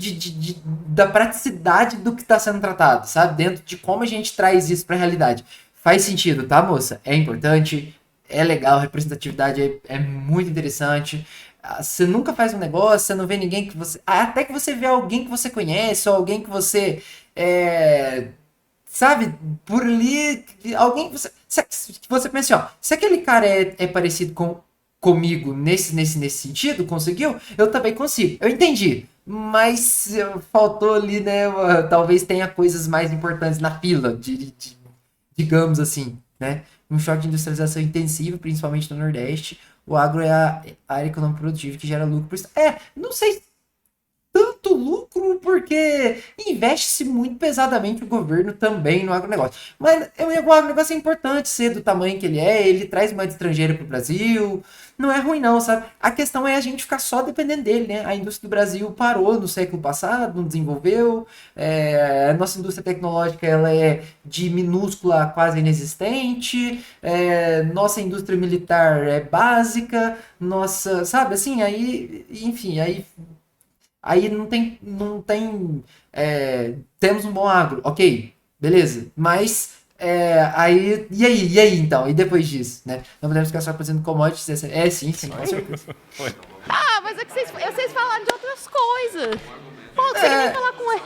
da praticidade do que está sendo tratado, sabe? Dentro de como a gente traz isso para a realidade. Faz sentido, tá, moça? É importante, é legal, representatividade é muito interessante. Você nunca faz um negócio, você não vê ninguém que você... Até que você vê alguém que você conhece, ou alguém que você... sabe? Por ali... Alguém que você pensa assim, ó... Se aquele cara é parecido comigo nesse sentido, conseguiu? Eu também consigo. Eu entendi. Mas faltou ali, né? Talvez tenha coisas mais importantes na fila, digamos assim, né? Um choque de industrialização intensiva, principalmente no Nordeste... O agro é a área econômica produtiva que gera lucro. Não sei. tanto lucro porque investe-se muito pesadamente o governo também no agronegócio. Mas o agronegócio é importante ser do tamanho que ele traz moeda estrangeira para o Brasil, não é ruim não, sabe? A questão é a gente ficar só dependendo dele, né? A indústria do Brasil parou no século passado, não desenvolveu, a nossa indústria tecnológica ela é de minúscula a quase inexistente, nossa indústria militar é básica, nossa, sabe, assim, aí, enfim, aí temos um bom agro, ok, beleza, mas e aí então, e depois disso, né? Não podemos ficar só fazendo commodities, sim, com certeza. Ah, mas é que vocês falaram de outras coisas. Pô, não consegue nem falar com ele.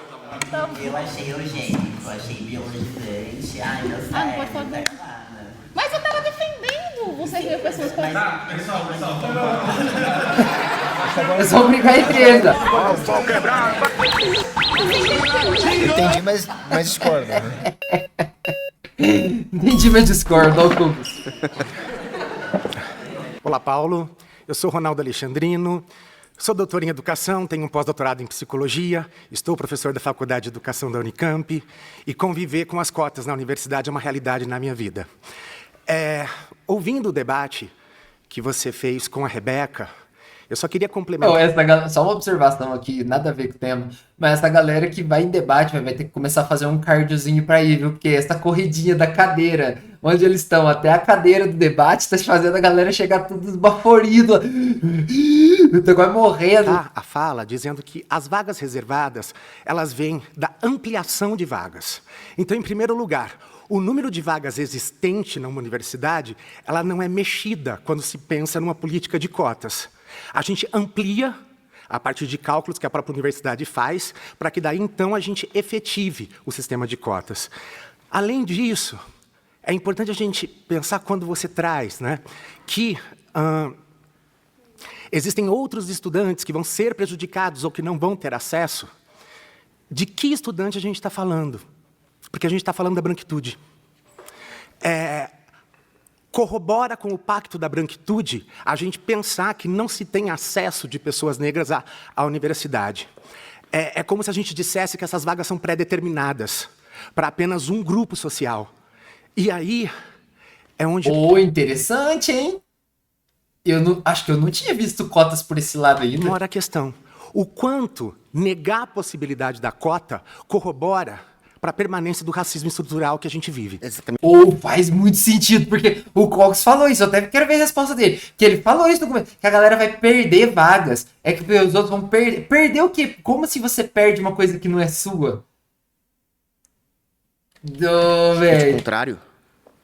Então, Eu achei eugênico, achei biologizante. Ai, meu cérebro. não pode falar com ele. Mas eu tava defendendo você ver pessoas com É só brigar entre eles, ó. Ó, o pau quebrando. Entendi, mas discordo, né? Entendi, mas discordo, ó, Cubos. Olá, Paulo. Eu sou Ronaldo Alexandrino, sou doutor em educação, tenho um pós-doutorado em psicologia, estou professor da Faculdade de Educação da Unicamp e conviver com as cotas na universidade é uma realidade na minha vida. Ouvindo o debate que você fez com a Rebeca, eu só queria complementar. Só uma observação aqui, nada a ver com o tema, mas essa galera que vai em debate vai ter que começar a fazer um cardiozinho pra ir, viu? Porque essa corridinha da cadeira, onde eles estão, até a cadeira do debate, tá fazendo a galera chegar tudo esbaforido. Eu tô quase morrendo. A fala dizendo que as vagas reservadas, elas vêm da ampliação de vagas. Então, em primeiro lugar, o número de vagas existente numa universidade, ela não é mexida quando se pensa numa política de cotas. A gente amplia a partir de cálculos que a própria universidade faz, para que daí, então, a gente efetive o sistema de cotas. Além disso, é importante a gente pensar quando você traz, né, que existem outros estudantes que vão ser prejudicados ou que não vão ter acesso. De que estudante a gente está falando? Porque a gente está falando da branquitude. Corrobora com o pacto da branquitude a gente pensar que não se tem acesso de pessoas negras à universidade. É como se a gente dissesse que essas vagas são pré-determinadas para apenas um grupo social. E aí é onde... Interessante, hein? Acho que eu não tinha visto cotas por esse lado ainda. Mora a questão. O quanto negar a possibilidade da cota corrobora para a permanência do racismo estrutural que a gente vive. Faz muito sentido, porque o Cox falou isso, eu até quero ver a resposta dele. Que ele falou isso no começo, que a galera vai perder vagas. É que os outros vão perder. Perder o quê? Como se você perde uma coisa que não é sua? Velho. Contrário.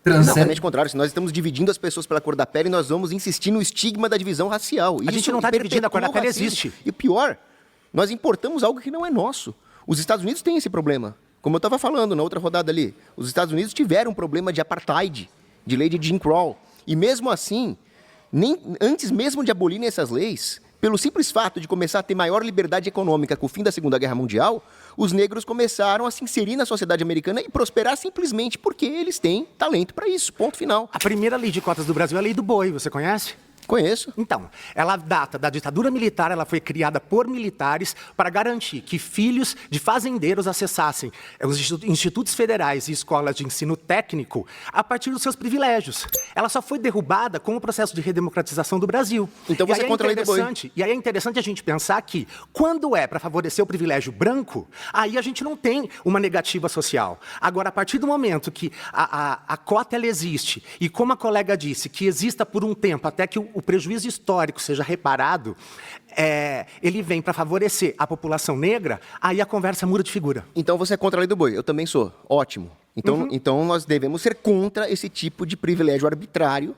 Exatamente contrário. Se nós estamos dividindo as pessoas pela cor da pele, nós vamos insistir no estigma da divisão racial. A gente não está dividindo, a cor da pele existe. E pior, nós importamos algo que não é nosso. Os Estados Unidos têm esse problema. Como eu estava falando na outra rodada ali, os Estados Unidos tiveram um problema de apartheid, de lei de Jim Crow. E mesmo assim, antes mesmo de abolirem essas leis, pelo simples fato de começar a ter maior liberdade econômica com o fim da Segunda Guerra Mundial, os negros começaram a se inserir na sociedade americana e prosperar simplesmente porque eles têm talento para isso. Ponto final. A primeira lei de cotas do Brasil é a Lei do Boi, você conhece? Conheço. Então, ela data da ditadura militar, ela foi criada por militares para garantir que filhos de fazendeiros acessassem os institutos federais e escolas de ensino técnico a partir dos seus privilégios. Ela só foi derrubada com o processo de redemocratização do Brasil. Então você é contra a Lei do Boi. E aí é interessante a gente pensar que, quando é para favorecer o privilégio branco, aí a gente não tem uma negativa social. Agora, a partir do momento que a cota ela existe, e como a colega disse, que exista por um tempo até que o prejuízo histórico seja reparado, ele vem para favorecer a população negra, aí a conversa muda de figura. Então você é contra a Lei do Boi, eu também sou. Ótimo. Então nós devemos ser contra esse tipo de privilégio arbitrário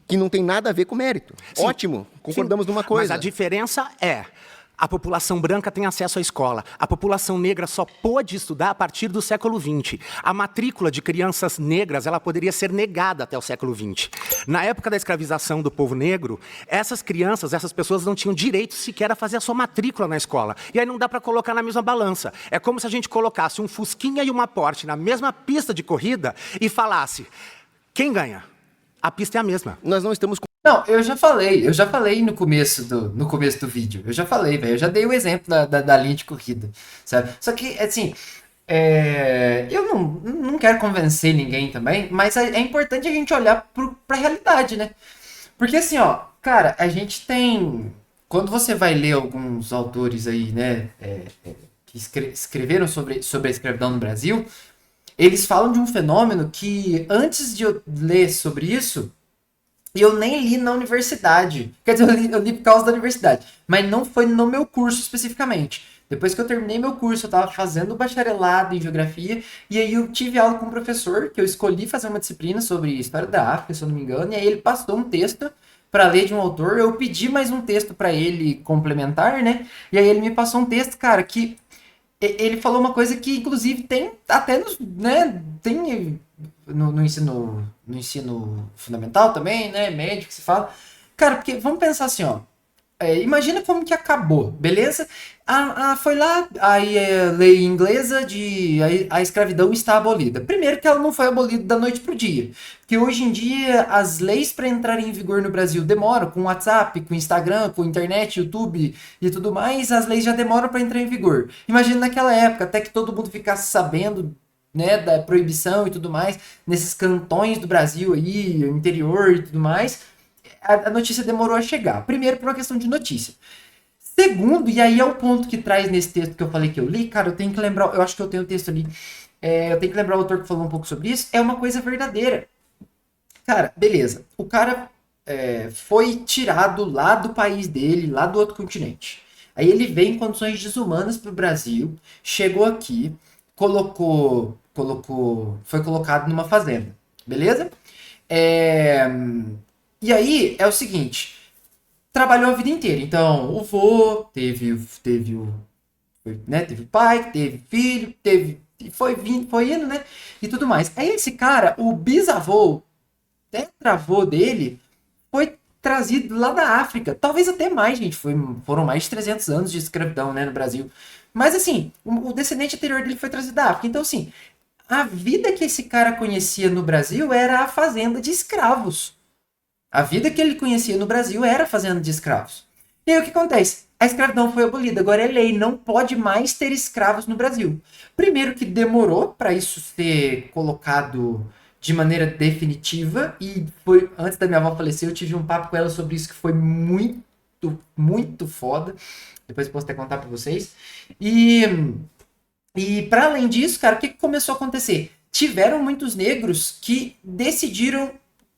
que não tem nada a ver com mérito. Sim. Ótimo, concordamos numa coisa. Mas a diferença é... A população branca tem acesso à escola. A população negra só pôde estudar a partir do século XX. A matrícula de crianças negras ela poderia ser negada até o século XX. Na época da escravização do povo negro, essas crianças, essas pessoas não tinham direito sequer a fazer a sua matrícula na escola. E aí não dá para colocar na mesma balança. É como se a gente colocasse um Fusquinha e uma Porsche na mesma pista de corrida e falasse, quem ganha? A pista é a mesma. Nós não estamos Não, eu já falei no começo do vídeo. Eu já falei, velho. Eu já dei o exemplo da linha de corrida, sabe? Só que, assim, eu não quero convencer ninguém também, mas é importante a gente olhar pra realidade, né? Porque, assim, ó, cara, a gente tem. Quando você vai ler alguns autores aí, né, que escreveram sobre a escravidão no Brasil, eles falam de um fenômeno que, antes de eu ler sobre isso, eu nem li na universidade. Quer dizer, eu li por causa da universidade. Mas não foi no meu curso especificamente. Depois que eu terminei meu curso, eu estava fazendo bacharelado em geografia. E aí eu tive aula com um professor, que eu escolhi fazer uma disciplina sobre história da África, se eu não me engano. E aí ele passou um texto para ler de um autor. Eu pedi mais um texto para ele complementar, né? E aí ele me passou um texto, cara, que ele falou uma coisa que, inclusive, tem até nos, né, tem no ensino fundamental também, né, médio que se fala. Cara, porque vamos pensar assim, ó. Imagina como que acabou, beleza? Foi lá, aí lei inglesa de a escravidão está abolida. Primeiro que ela não foi abolida da noite pro dia. Porque hoje em dia as leis para entrarem em vigor no Brasil demoram, com WhatsApp, com Instagram, com internet, YouTube e tudo mais, as leis já demoram para entrar em vigor. Imagina naquela época, até que todo mundo ficasse sabendo, né, da proibição e tudo mais, nesses cantões do Brasil aí, interior e tudo mais, a notícia demorou a chegar. Primeiro, por uma questão de notícia. Segundo, e aí é o ponto que traz nesse texto que eu falei que eu li, cara, eu tenho que lembrar, eu acho que eu tenho o texto ali, eu tenho que lembrar o autor que falou um pouco sobre isso, é uma coisa verdadeira. Cara, beleza, o cara foi tirado lá do país dele, lá do outro continente. Aí ele veio em condições desumanas pro Brasil, chegou aqui, foi colocado numa fazenda, beleza? E aí é o seguinte, trabalhou a vida inteira. Então, o vô teve o pai, teve filho, foi vindo, foi indo, né? E tudo mais. Aí esse cara, o bisavô, tetravô dele, foi trazido lá da África. Talvez até mais, gente. Foram mais de 300 anos de escravidão, né, no Brasil. Mas assim, o descendente anterior dele foi trazido da África. Então, assim, a vida que esse cara conhecia no Brasil era a fazenda de escravos. A vida que ele conhecia no Brasil era fazenda de escravos. E aí o que acontece? A escravidão foi abolida, agora é lei, não pode mais ter escravos no Brasil. Primeiro que demorou para isso ser colocado de maneira definitiva, e foi antes da minha avó falecer, eu tive um papo com ela sobre isso que foi muito, muito foda. Depois posso até contar para vocês. E para além disso, cara, o que começou a acontecer? Tiveram muitos negros que decidiram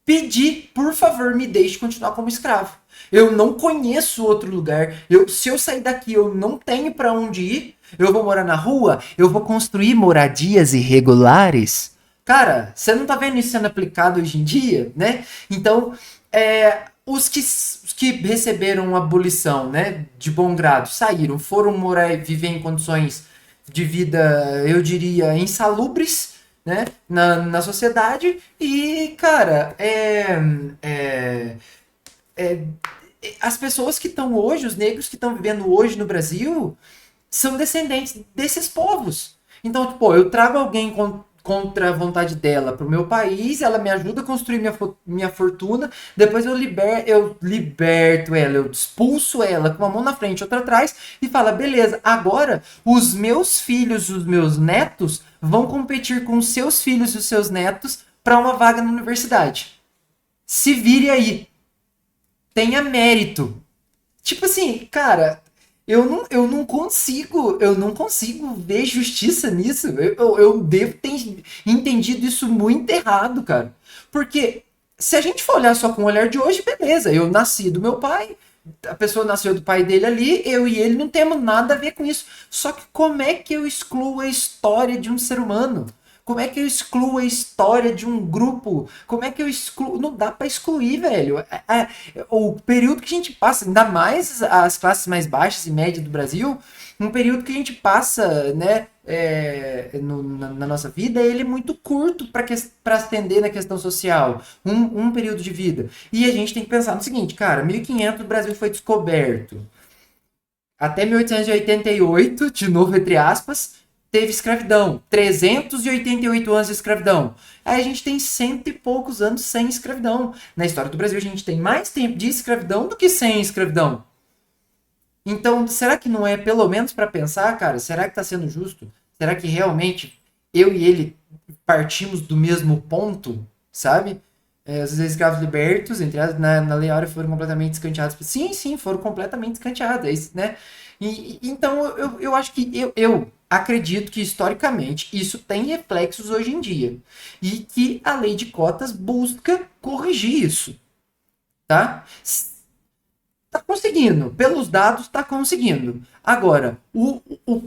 pedir, por favor, me deixe continuar como escravo. Eu não conheço outro lugar. Se eu sair daqui, eu não tenho para onde ir. Eu vou morar na rua. Eu vou construir moradias irregulares. Cara, você não tá vendo isso sendo aplicado hoje em dia, né? Então, os que receberam abolição, né, de bom grado, saíram, foram viver em condições de vida, eu diria, insalubres, né, na sociedade. E, cara, as pessoas que estão hoje, os negros que estão vivendo hoje no Brasil, são descendentes desses povos. Então, tipo, eu trago alguém contra a vontade dela pro meu país, ela me ajuda a construir minha fortuna, depois eu liberto ela, eu expulso ela com uma mão na frente e outra atrás e fala, beleza, agora os meus filhos, os meus netos vão competir com os seus filhos e os seus netos para uma vaga na universidade. Se vire aí. Tenha mérito. Tipo assim, cara, eu não consigo ver justiça nisso. Eu devo ter entendido isso muito errado, cara. Porque se a gente for olhar só com o olhar de hoje, beleza, eu nasci do meu pai, a pessoa nasceu do pai dele ali, eu e ele não temos nada a ver com isso. Só que como é que eu excluo a história de um ser humano? Como é que eu excluo a história de um grupo? Como é que eu excluo? Não dá pra excluir, velho. O período que a gente passa, ainda mais as classes mais baixas e médias do Brasil, um período que a gente passa, né, na nossa vida, ele é muito curto para atender na questão social. Um período de vida. E a gente tem que pensar no seguinte, cara, 1500 o Brasil foi descoberto. Até 1888, de novo, entre aspas, teve escravidão. 388 anos de escravidão. Aí a gente tem 100 e poucos anos sem escravidão. Na história do Brasil, a gente tem mais tempo de escravidão do que sem escravidão. Então, será que não é pelo menos para pensar, cara? Será que está sendo justo? Será que realmente eu e ele partimos do mesmo ponto, sabe? Os escravos libertos, entre as, na Lei Áurea, foram completamente escanteados. Sim, foram completamente escanteados, né? Então, eu acho que eu acredito que, historicamente, isso tem reflexos hoje em dia. E que a lei de cotas busca corrigir isso, tá? Tá conseguindo. Pelos dados, tá conseguindo. Agora,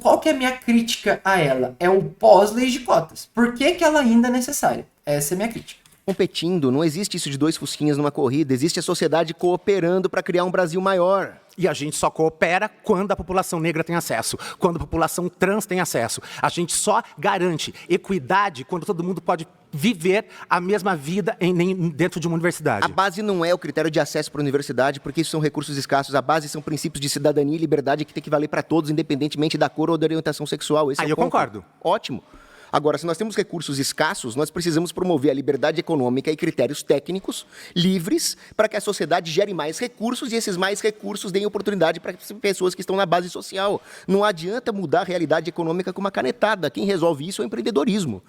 qual que é a minha crítica a ela? É o pós-lei de cotas. Por que que ela ainda é necessária? Essa é a minha crítica. Competindo, não existe isso de 2 fusquinhas numa corrida, existe a sociedade cooperando para criar um Brasil maior. E a gente só coopera quando a população negra tem acesso, quando a população trans tem acesso. A gente só garante equidade quando todo mundo pode viver a mesma vida dentro de uma universidade. A base não é o critério de acesso para a universidade, porque isso são recursos escassos. A base são princípios de cidadania e liberdade que tem que valer para todos, independentemente da cor ou da orientação sexual. Esse é o eu ponto. concordo. Ótimo. Agora, se nós temos recursos escassos, nós precisamos promover a liberdade econômica e critérios técnicos livres para que a sociedade gere mais recursos e esses mais recursos deem oportunidade para pessoas que estão na base social. Não adianta mudar a realidade econômica com uma canetada. Quem resolve isso é o empreendedorismo.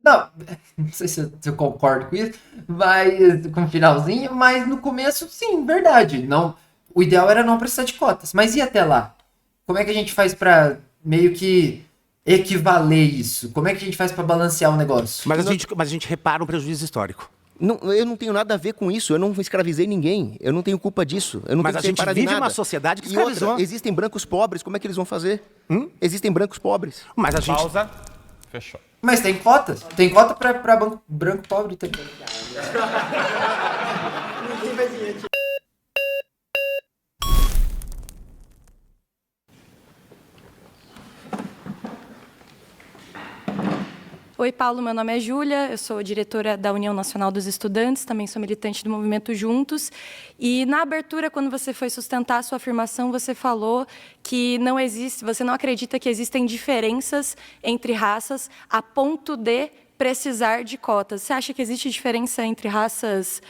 Não sei se eu concordo com isso, mas, com o finalzinho, mas no começo, sim, verdade. Não, o ideal era não precisar de cotas, mas e até lá? Como é que a gente faz para meio que equivaler isso? Como é que a gente faz para balancear o negócio? Mas a gente repara um prejuízo histórico. Não, eu não tenho nada a ver com isso, eu não escravizei ninguém, eu não tenho culpa disso. Eu não Mas tenho a que gente separar de vive nada. uma sociedade que E outra, escravizou. existem brancos pobres, como é que eles vão fazer? Existem brancos pobres. Mas a gente... Pausa. Fechou. Mas tem cotas? Tem cota para branco pobre também. Oi, Paulo, meu nome é Júlia, eu sou diretora da União Nacional dos Estudantes, também sou militante do Movimento Juntos. E na abertura, quando você foi sustentar a sua afirmação, você falou que não existe, você não acredita que existem diferenças entre raças a ponto de precisar de cotas. Você acha que existe diferença entre raças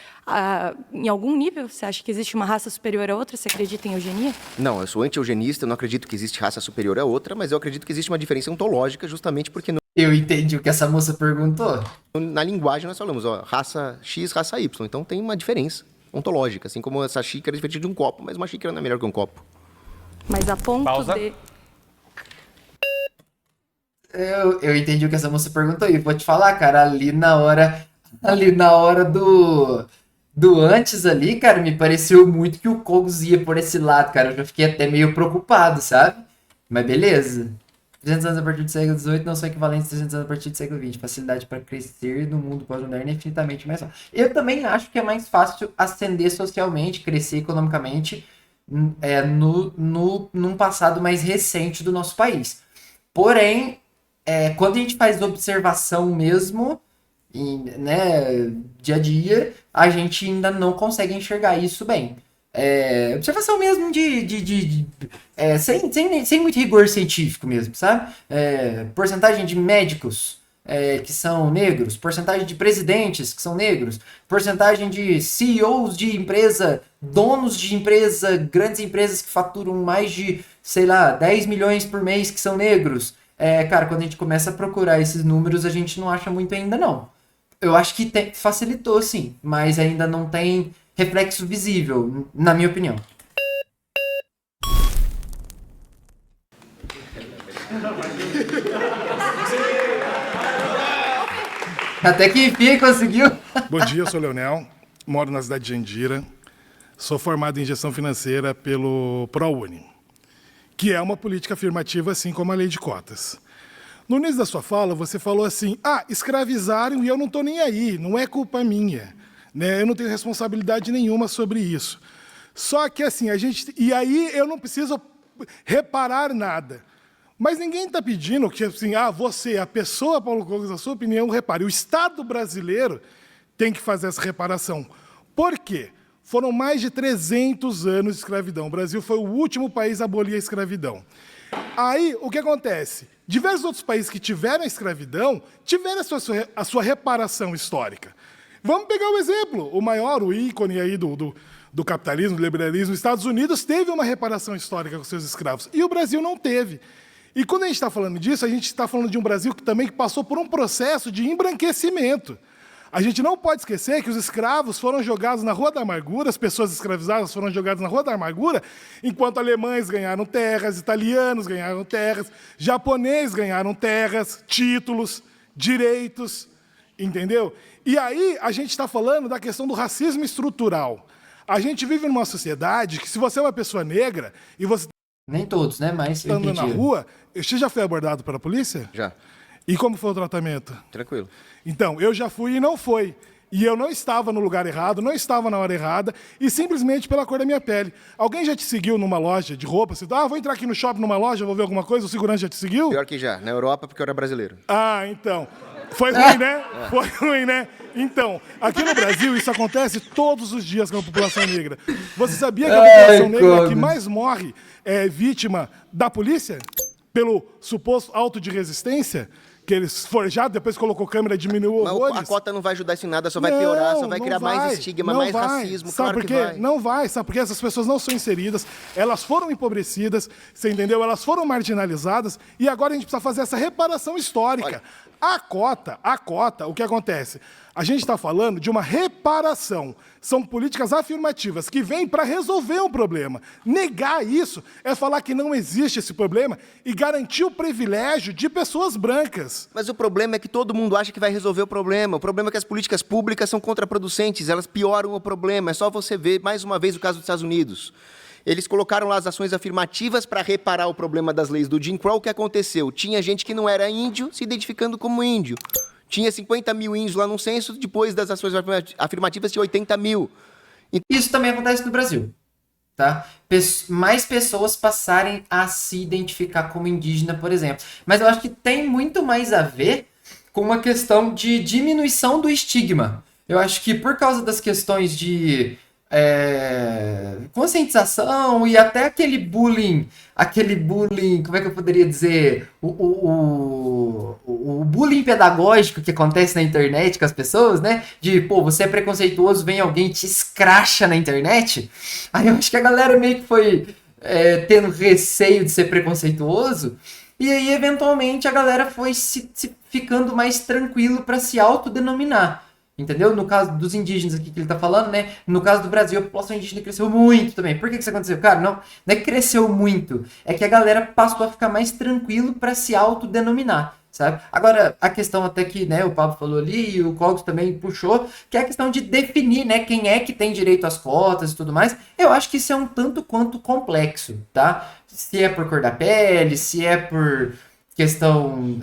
em algum nível? Você acha que existe uma raça superior a outra? Você acredita em eugenia? Não, eu sou anti-eugenista, eu não acredito que existe raça superior a outra, mas eu acredito que existe uma diferença ontológica justamente porque Eu entendi o que essa moça perguntou. na linguagem nós falamos, ó, raça X, raça Y, então tem uma diferença ontológica, assim como essa xícara é diferente de um copo, mas uma xícara não é melhor que um copo. Mas a ponto Pausa. de... Eu entendi o que essa moça perguntou e vou te falar, cara, ali na hora do antes ali, cara, me pareceu muito que o Kogos ia por esse lado, cara. Eu já fiquei até meio preocupado, sabe? Mas beleza. 300 anos a partir do século XVIII não são equivalentes a 300 anos a partir do século XX. Facilidade para crescer no mundo pós-moderno é infinitamente mais fácil. Eu também acho que é mais fácil ascender socialmente, crescer economicamente num passado mais recente do nosso país. Porém, quando a gente faz observação mesmo, né, dia a dia, a gente ainda não consegue enxergar isso bem. Observação mesmo sem muito rigor científico mesmo, sabe? Porcentagem de médicos que são negros, porcentagem de presidentes que são negros, porcentagem de CEOs de empresa, donos de empresa, grandes empresas que faturam mais de, sei lá, 10 milhões por mês que são negros. Cara, quando a gente começa a procurar esses números, a gente não acha muito ainda, não. Eu acho que facilitou, sim, mas ainda não tem reflexo visível, na minha opinião. Até que enfim conseguiu. Bom dia, eu sou Leonel, moro na cidade de Jandira, sou formado em gestão financeira pelo ProUni, que é uma política afirmativa, assim como a lei de cotas. No início da sua fala, você falou assim, escravizaram e eu não estou nem aí, não é culpa minha, né? Eu não tenho responsabilidade nenhuma sobre isso. Só que assim, e aí eu não preciso reparar nada. Mas ninguém está pedindo que assim, você, a pessoa, Paulo Kogos, a sua opinião, repare. O Estado brasileiro tem que fazer essa reparação. Por quê? Foram mais de 300 anos de escravidão. O Brasil foi o último país a abolir a escravidão. Aí, o que acontece? Diversos outros países que tiveram a escravidão tiveram a sua reparação histórica. Vamos pegar o exemplo, o maior, o ícone aí do capitalismo, do liberalismo, os Estados Unidos teve uma reparação histórica com seus escravos, e o Brasil não teve. E quando a gente está falando disso, a gente está falando de um Brasil que também passou por um processo de embranquecimento. A gente não pode esquecer que os escravos foram jogados na Rua da Amargura, as pessoas escravizadas foram jogadas na Rua da Amargura, enquanto alemães ganharam terras, italianos ganharam terras, japoneses ganharam terras, títulos, direitos, entendeu? E aí a gente está falando da questão do racismo estrutural. A gente vive numa sociedade que, se você é uma pessoa negra e você Nem todos, né? Mas eu anda na entendi. rua, você já foi abordado pela polícia? Já. E como foi o tratamento? Tranquilo. Então, eu já fui e não foi. E eu não estava no lugar errado, não estava na hora errada, e simplesmente pela cor da minha pele. Alguém já te seguiu numa loja de roupa? Você, vou entrar aqui no shopping, numa loja, vou ver alguma coisa, o segurança já te seguiu? Pior que já. Na Europa, porque eu era brasileiro. Ah, então. Foi ruim, né? Foi ruim, né? Então, aqui no Brasil, isso acontece todos os dias com a população negra. Você sabia que a população negra que mais morre é vítima da polícia? Pelo suposto auto de resistência? Que eles forjaram, depois colocou câmera e diminuiu Mas horrores? a cota não vai ajudar isso em nada, só vai piorar, só vai não criar mais estigma, não mais vai. racismo. Sabe Claro por que quê? vai. Não vai, sabe por quê? Essas pessoas não são inseridas, elas foram empobrecidas, você entendeu? Elas foram marginalizadas e agora a gente precisa fazer essa reparação histórica. A cota, o que acontece? A gente está falando de uma reparação. São políticas afirmativas que vêm para resolver um problema. Negar isso é falar que não existe esse problema e garantir o privilégio de pessoas brancas. Mas o problema é que todo mundo acha que vai resolver o problema. O problema é que as políticas públicas são contraproducentes, elas pioram o problema. É só você ver, mais uma vez, o caso dos Estados Unidos. Eles colocaram lá as ações afirmativas para reparar o problema das leis do Jim Crow. O que aconteceu? Tinha gente que não era índio se identificando como índio. Tinha 50 mil índios lá no censo, depois das ações afirmativas tinha 80 mil. Isso também acontece no Brasil, tá? Mais pessoas passarem a se identificar como indígena, por exemplo. Mas eu acho que tem muito mais a ver com uma questão de diminuição do estigma. Eu acho que por causa das questões de conscientização e até aquele bullying, como é que eu poderia dizer, o bullying pedagógico que acontece na internet com as pessoas, né? De, você é preconceituoso, vem alguém e te escracha na internet. Aí eu acho que a galera meio que foi tendo receio de ser preconceituoso, e aí eventualmente a galera foi se ficando mais tranquilo para se autodenominar. Entendeu? No caso dos indígenas aqui que ele tá falando, né? No caso do Brasil, a população indígena cresceu muito também. Por que isso aconteceu? Cara, não é que cresceu muito. É que a galera passou a ficar mais tranquilo para se autodenominar, sabe? Agora, a questão até que, né, o Pablo falou ali e o Cogos também puxou, que é a questão de definir, né, quem é que tem direito às cotas e tudo mais. Eu acho que isso é um tanto quanto complexo, tá? Se é por cor da pele, se é por questão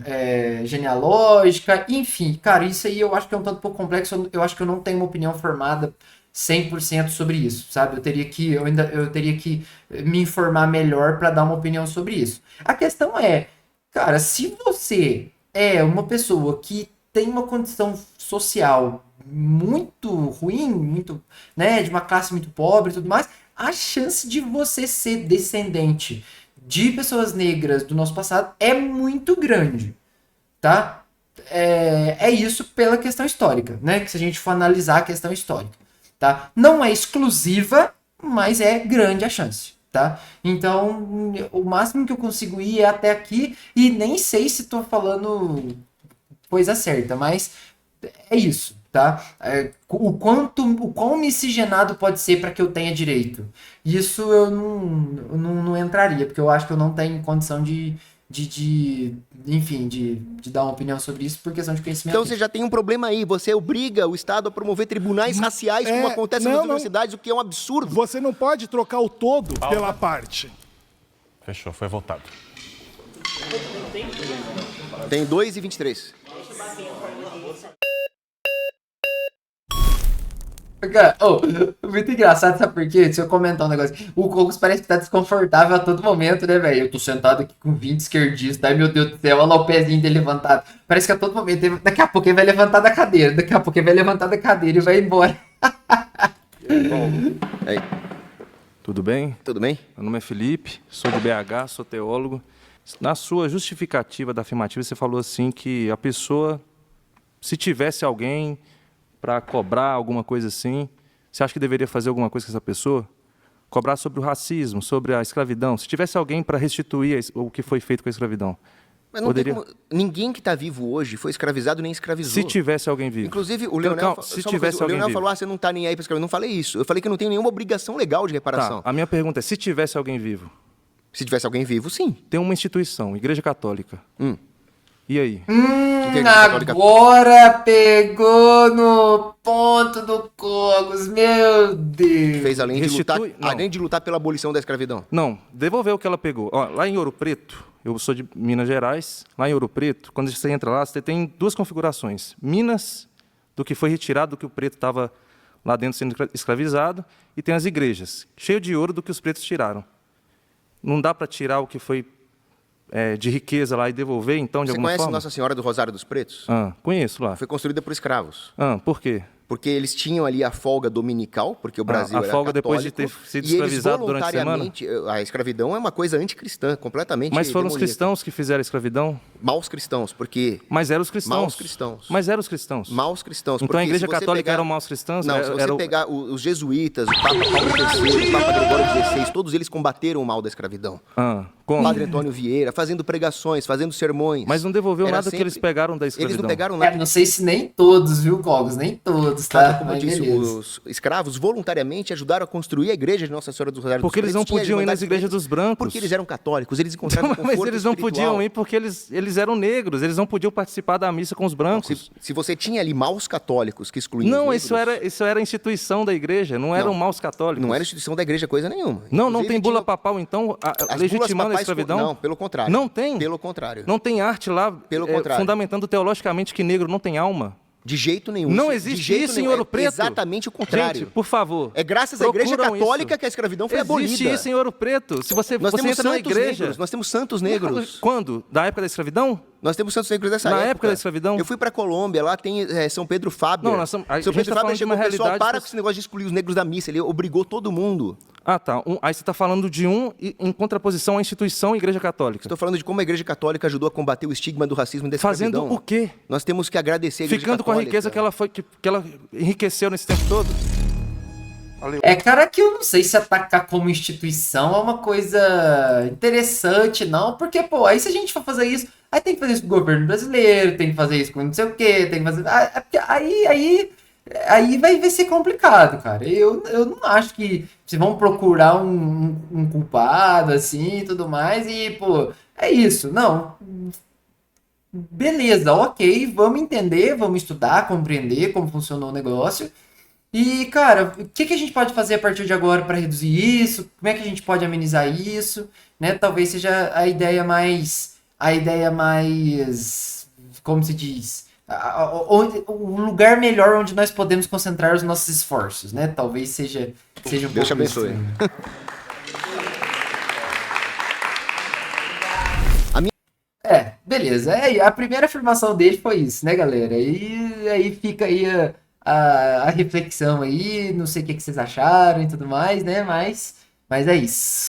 genealógica, enfim, cara, isso aí eu acho que é um tanto pouco complexo, eu acho que eu não tenho uma opinião formada 100% sobre isso, sabe? Eu teria que me informar melhor para dar uma opinião sobre isso. A questão é, cara, se você é uma pessoa que tem uma condição social muito ruim, muito, né, de uma classe muito pobre e tudo mais, a chance de você ser descendente de pessoas negras do nosso passado é muito grande, tá? É isso pela questão histórica, né? Que se a gente for analisar a questão histórica, tá? Não é exclusiva, mas é grande a chance, tá? Então, o máximo que eu consigo ir é até aqui e nem sei se tô falando coisa certa, mas é isso, tá? O quão miscigenado pode ser para que eu tenha direito. Isso eu não entraria, porque eu acho que eu não tenho condição de dar uma opinião sobre isso por questão de conhecimento. Então você já tem um problema aí, você obriga o Estado a promover tribunais raciais, como acontece nas universidades, o que é um absurdo. Você não pode trocar o todo pela parte. Fechou, foi votado. Tem 2 e 23. Cara, muito engraçado, sabe por quê? Deixa eu comentar um negócio. O Cogos parece que tá desconfortável a todo momento, né, velho? Eu tô sentado aqui com 20 esquerdistas, ai meu Deus do céu, olha lá o pezinho dele levantado. Parece que a todo momento, daqui a pouco ele vai levantar da cadeira, e vai embora. Aí. Tudo bem? Tudo bem? Meu nome é Felipe, sou de BH, sou teólogo. Na sua justificativa da afirmativa, você falou assim que a pessoa, se tivesse alguém para cobrar alguma coisa assim, você acha que deveria fazer alguma coisa com essa pessoa? Cobrar sobre o racismo, sobre a escravidão. Se tivesse alguém para restituir o que foi feito com a escravidão. Mas não tem como... Ninguém que está vivo hoje foi escravizado nem escravizou. Se tivesse alguém vivo. Inclusive, o Leonel, o Leonel falou, você não está nem aí para escravidão. Eu não falei isso. Eu falei que eu não tenho nenhuma obrigação legal de reparação. Tá, a minha pergunta é, se tivesse alguém vivo? Se tivesse alguém vivo, sim. Tem uma instituição, Igreja Católica. E aí? Agora pegou no ponto do Cogos, meu Deus. Que fez além de lutar pela abolição da escravidão. Não, devolveu o que ela pegou. Ó, lá em Ouro Preto, eu sou de Minas Gerais, lá em Ouro Preto, quando você entra lá, você tem duas configurações. Minas, do que foi retirado, do que o preto estava lá dentro sendo escravizado, e tem as igrejas, cheio de ouro do que os pretos tiraram. Não dá para tirar o que foi de riqueza lá e devolver, então, de alguma forma? Você conhece Nossa Senhora do Rosário dos Pretos? Conheço lá. Foi construída por escravos. Por quê? Porque eles tinham ali a folga dominical, porque o Brasil era folga católico, depois de ter sido escravizado durante a semana? A escravidão é uma coisa anticristã, completamente Mas foram demoníaca. os cristãos que fizeram a escravidão? Maus cristãos, porque... Mas eram os cristãos. Maus cristãos. Mas eram os cristãos. Maus cristãos. Então a Igreja Católica eram maus cristãos? Não, se você pegar os jesuítas, o Papa Paulo III, o Papa Gregório XVI, todos eles combateram o mal da escravidão. Como? Padre Antônio Vieira, fazendo pregações, fazendo sermões. Mas não devolveu nada do que eles pegaram da escravidão. Eles não pegaram nada. Não sei se nem todos, viu, Cogos? Nem todos, tá? Como eu disse, os escravos voluntariamente ajudaram a construir a igreja de Nossa Senhora do Rosário dos Pretos. Porque eles não podiam ir nas igrejas dos brancos. Porque eles eram católicos, eles encontraram conforto Mas eles não espiritual. podiam ir porque eles eram negros, eles não podiam participar da missa com os brancos. Se você tinha ali maus católicos que excluíam Não, os negros, isso era a instituição da igreja, não eram maus católicos. Não era instituição da igreja coisa nenhuma. Não tem bula papal, então, legitimando a escravidão? Não, pelo contrário. Não tem? Pelo contrário. Não tem arte lá fundamentando teologicamente que negro não tem alma? De jeito nenhum. Não existe isso em Ouro Preto? É exatamente o contrário. Gente, por favor. É graças à Igreja Católica que a escravidão foi abolida. Existe isso em Ouro Preto. Se você Nós temos entra na santos igreja... negros, nós temos santos negros. Quando? Da época da escravidão? Nós temos santos negros dessa época. Na época da escravidão? Eu fui pra Colômbia, lá tem São Pedro Fábio. Não, São Pedro Fábio chegou, pessoal, para com esse negócio de excluir os negros da missa. Ele obrigou todo mundo. Tá. Aí você está falando de em contraposição à instituição Igreja Católica. Estou falando de como a Igreja Católica ajudou a combater o estigma do racismo e da escravidão. Fazendo o quê? Nós temos que agradecer a Igreja Ficando Católica. com a riqueza que ela enriqueceu nesse tempo todo? Valeu. Cara, que eu não sei se atacar como instituição é uma coisa interessante, não. Porque, pô, aí se a gente for fazer isso, aí tem que fazer isso com o governo brasileiro, tem que fazer isso com não sei o quê, tem que fazer... Aí vai ser complicado, cara. Eu não acho que vocês vão procurar um culpado, assim, e tudo mais, e, pô, é isso. Não. Beleza, ok, vamos entender, vamos estudar, compreender como funcionou o negócio. E, cara, o que a gente pode fazer a partir de agora para reduzir isso? Como é que a gente pode amenizar isso? Né? Talvez seja a ideia mais... Como se diz? O lugar melhor onde nós podemos concentrar os nossos esforços, né? Talvez seja um pouco... Deus te abençoe. Beleza. A primeira afirmação dele foi isso, né, galera? E aí fica aí a reflexão aí, não sei o que vocês acharam e tudo mais, né? Mas é isso.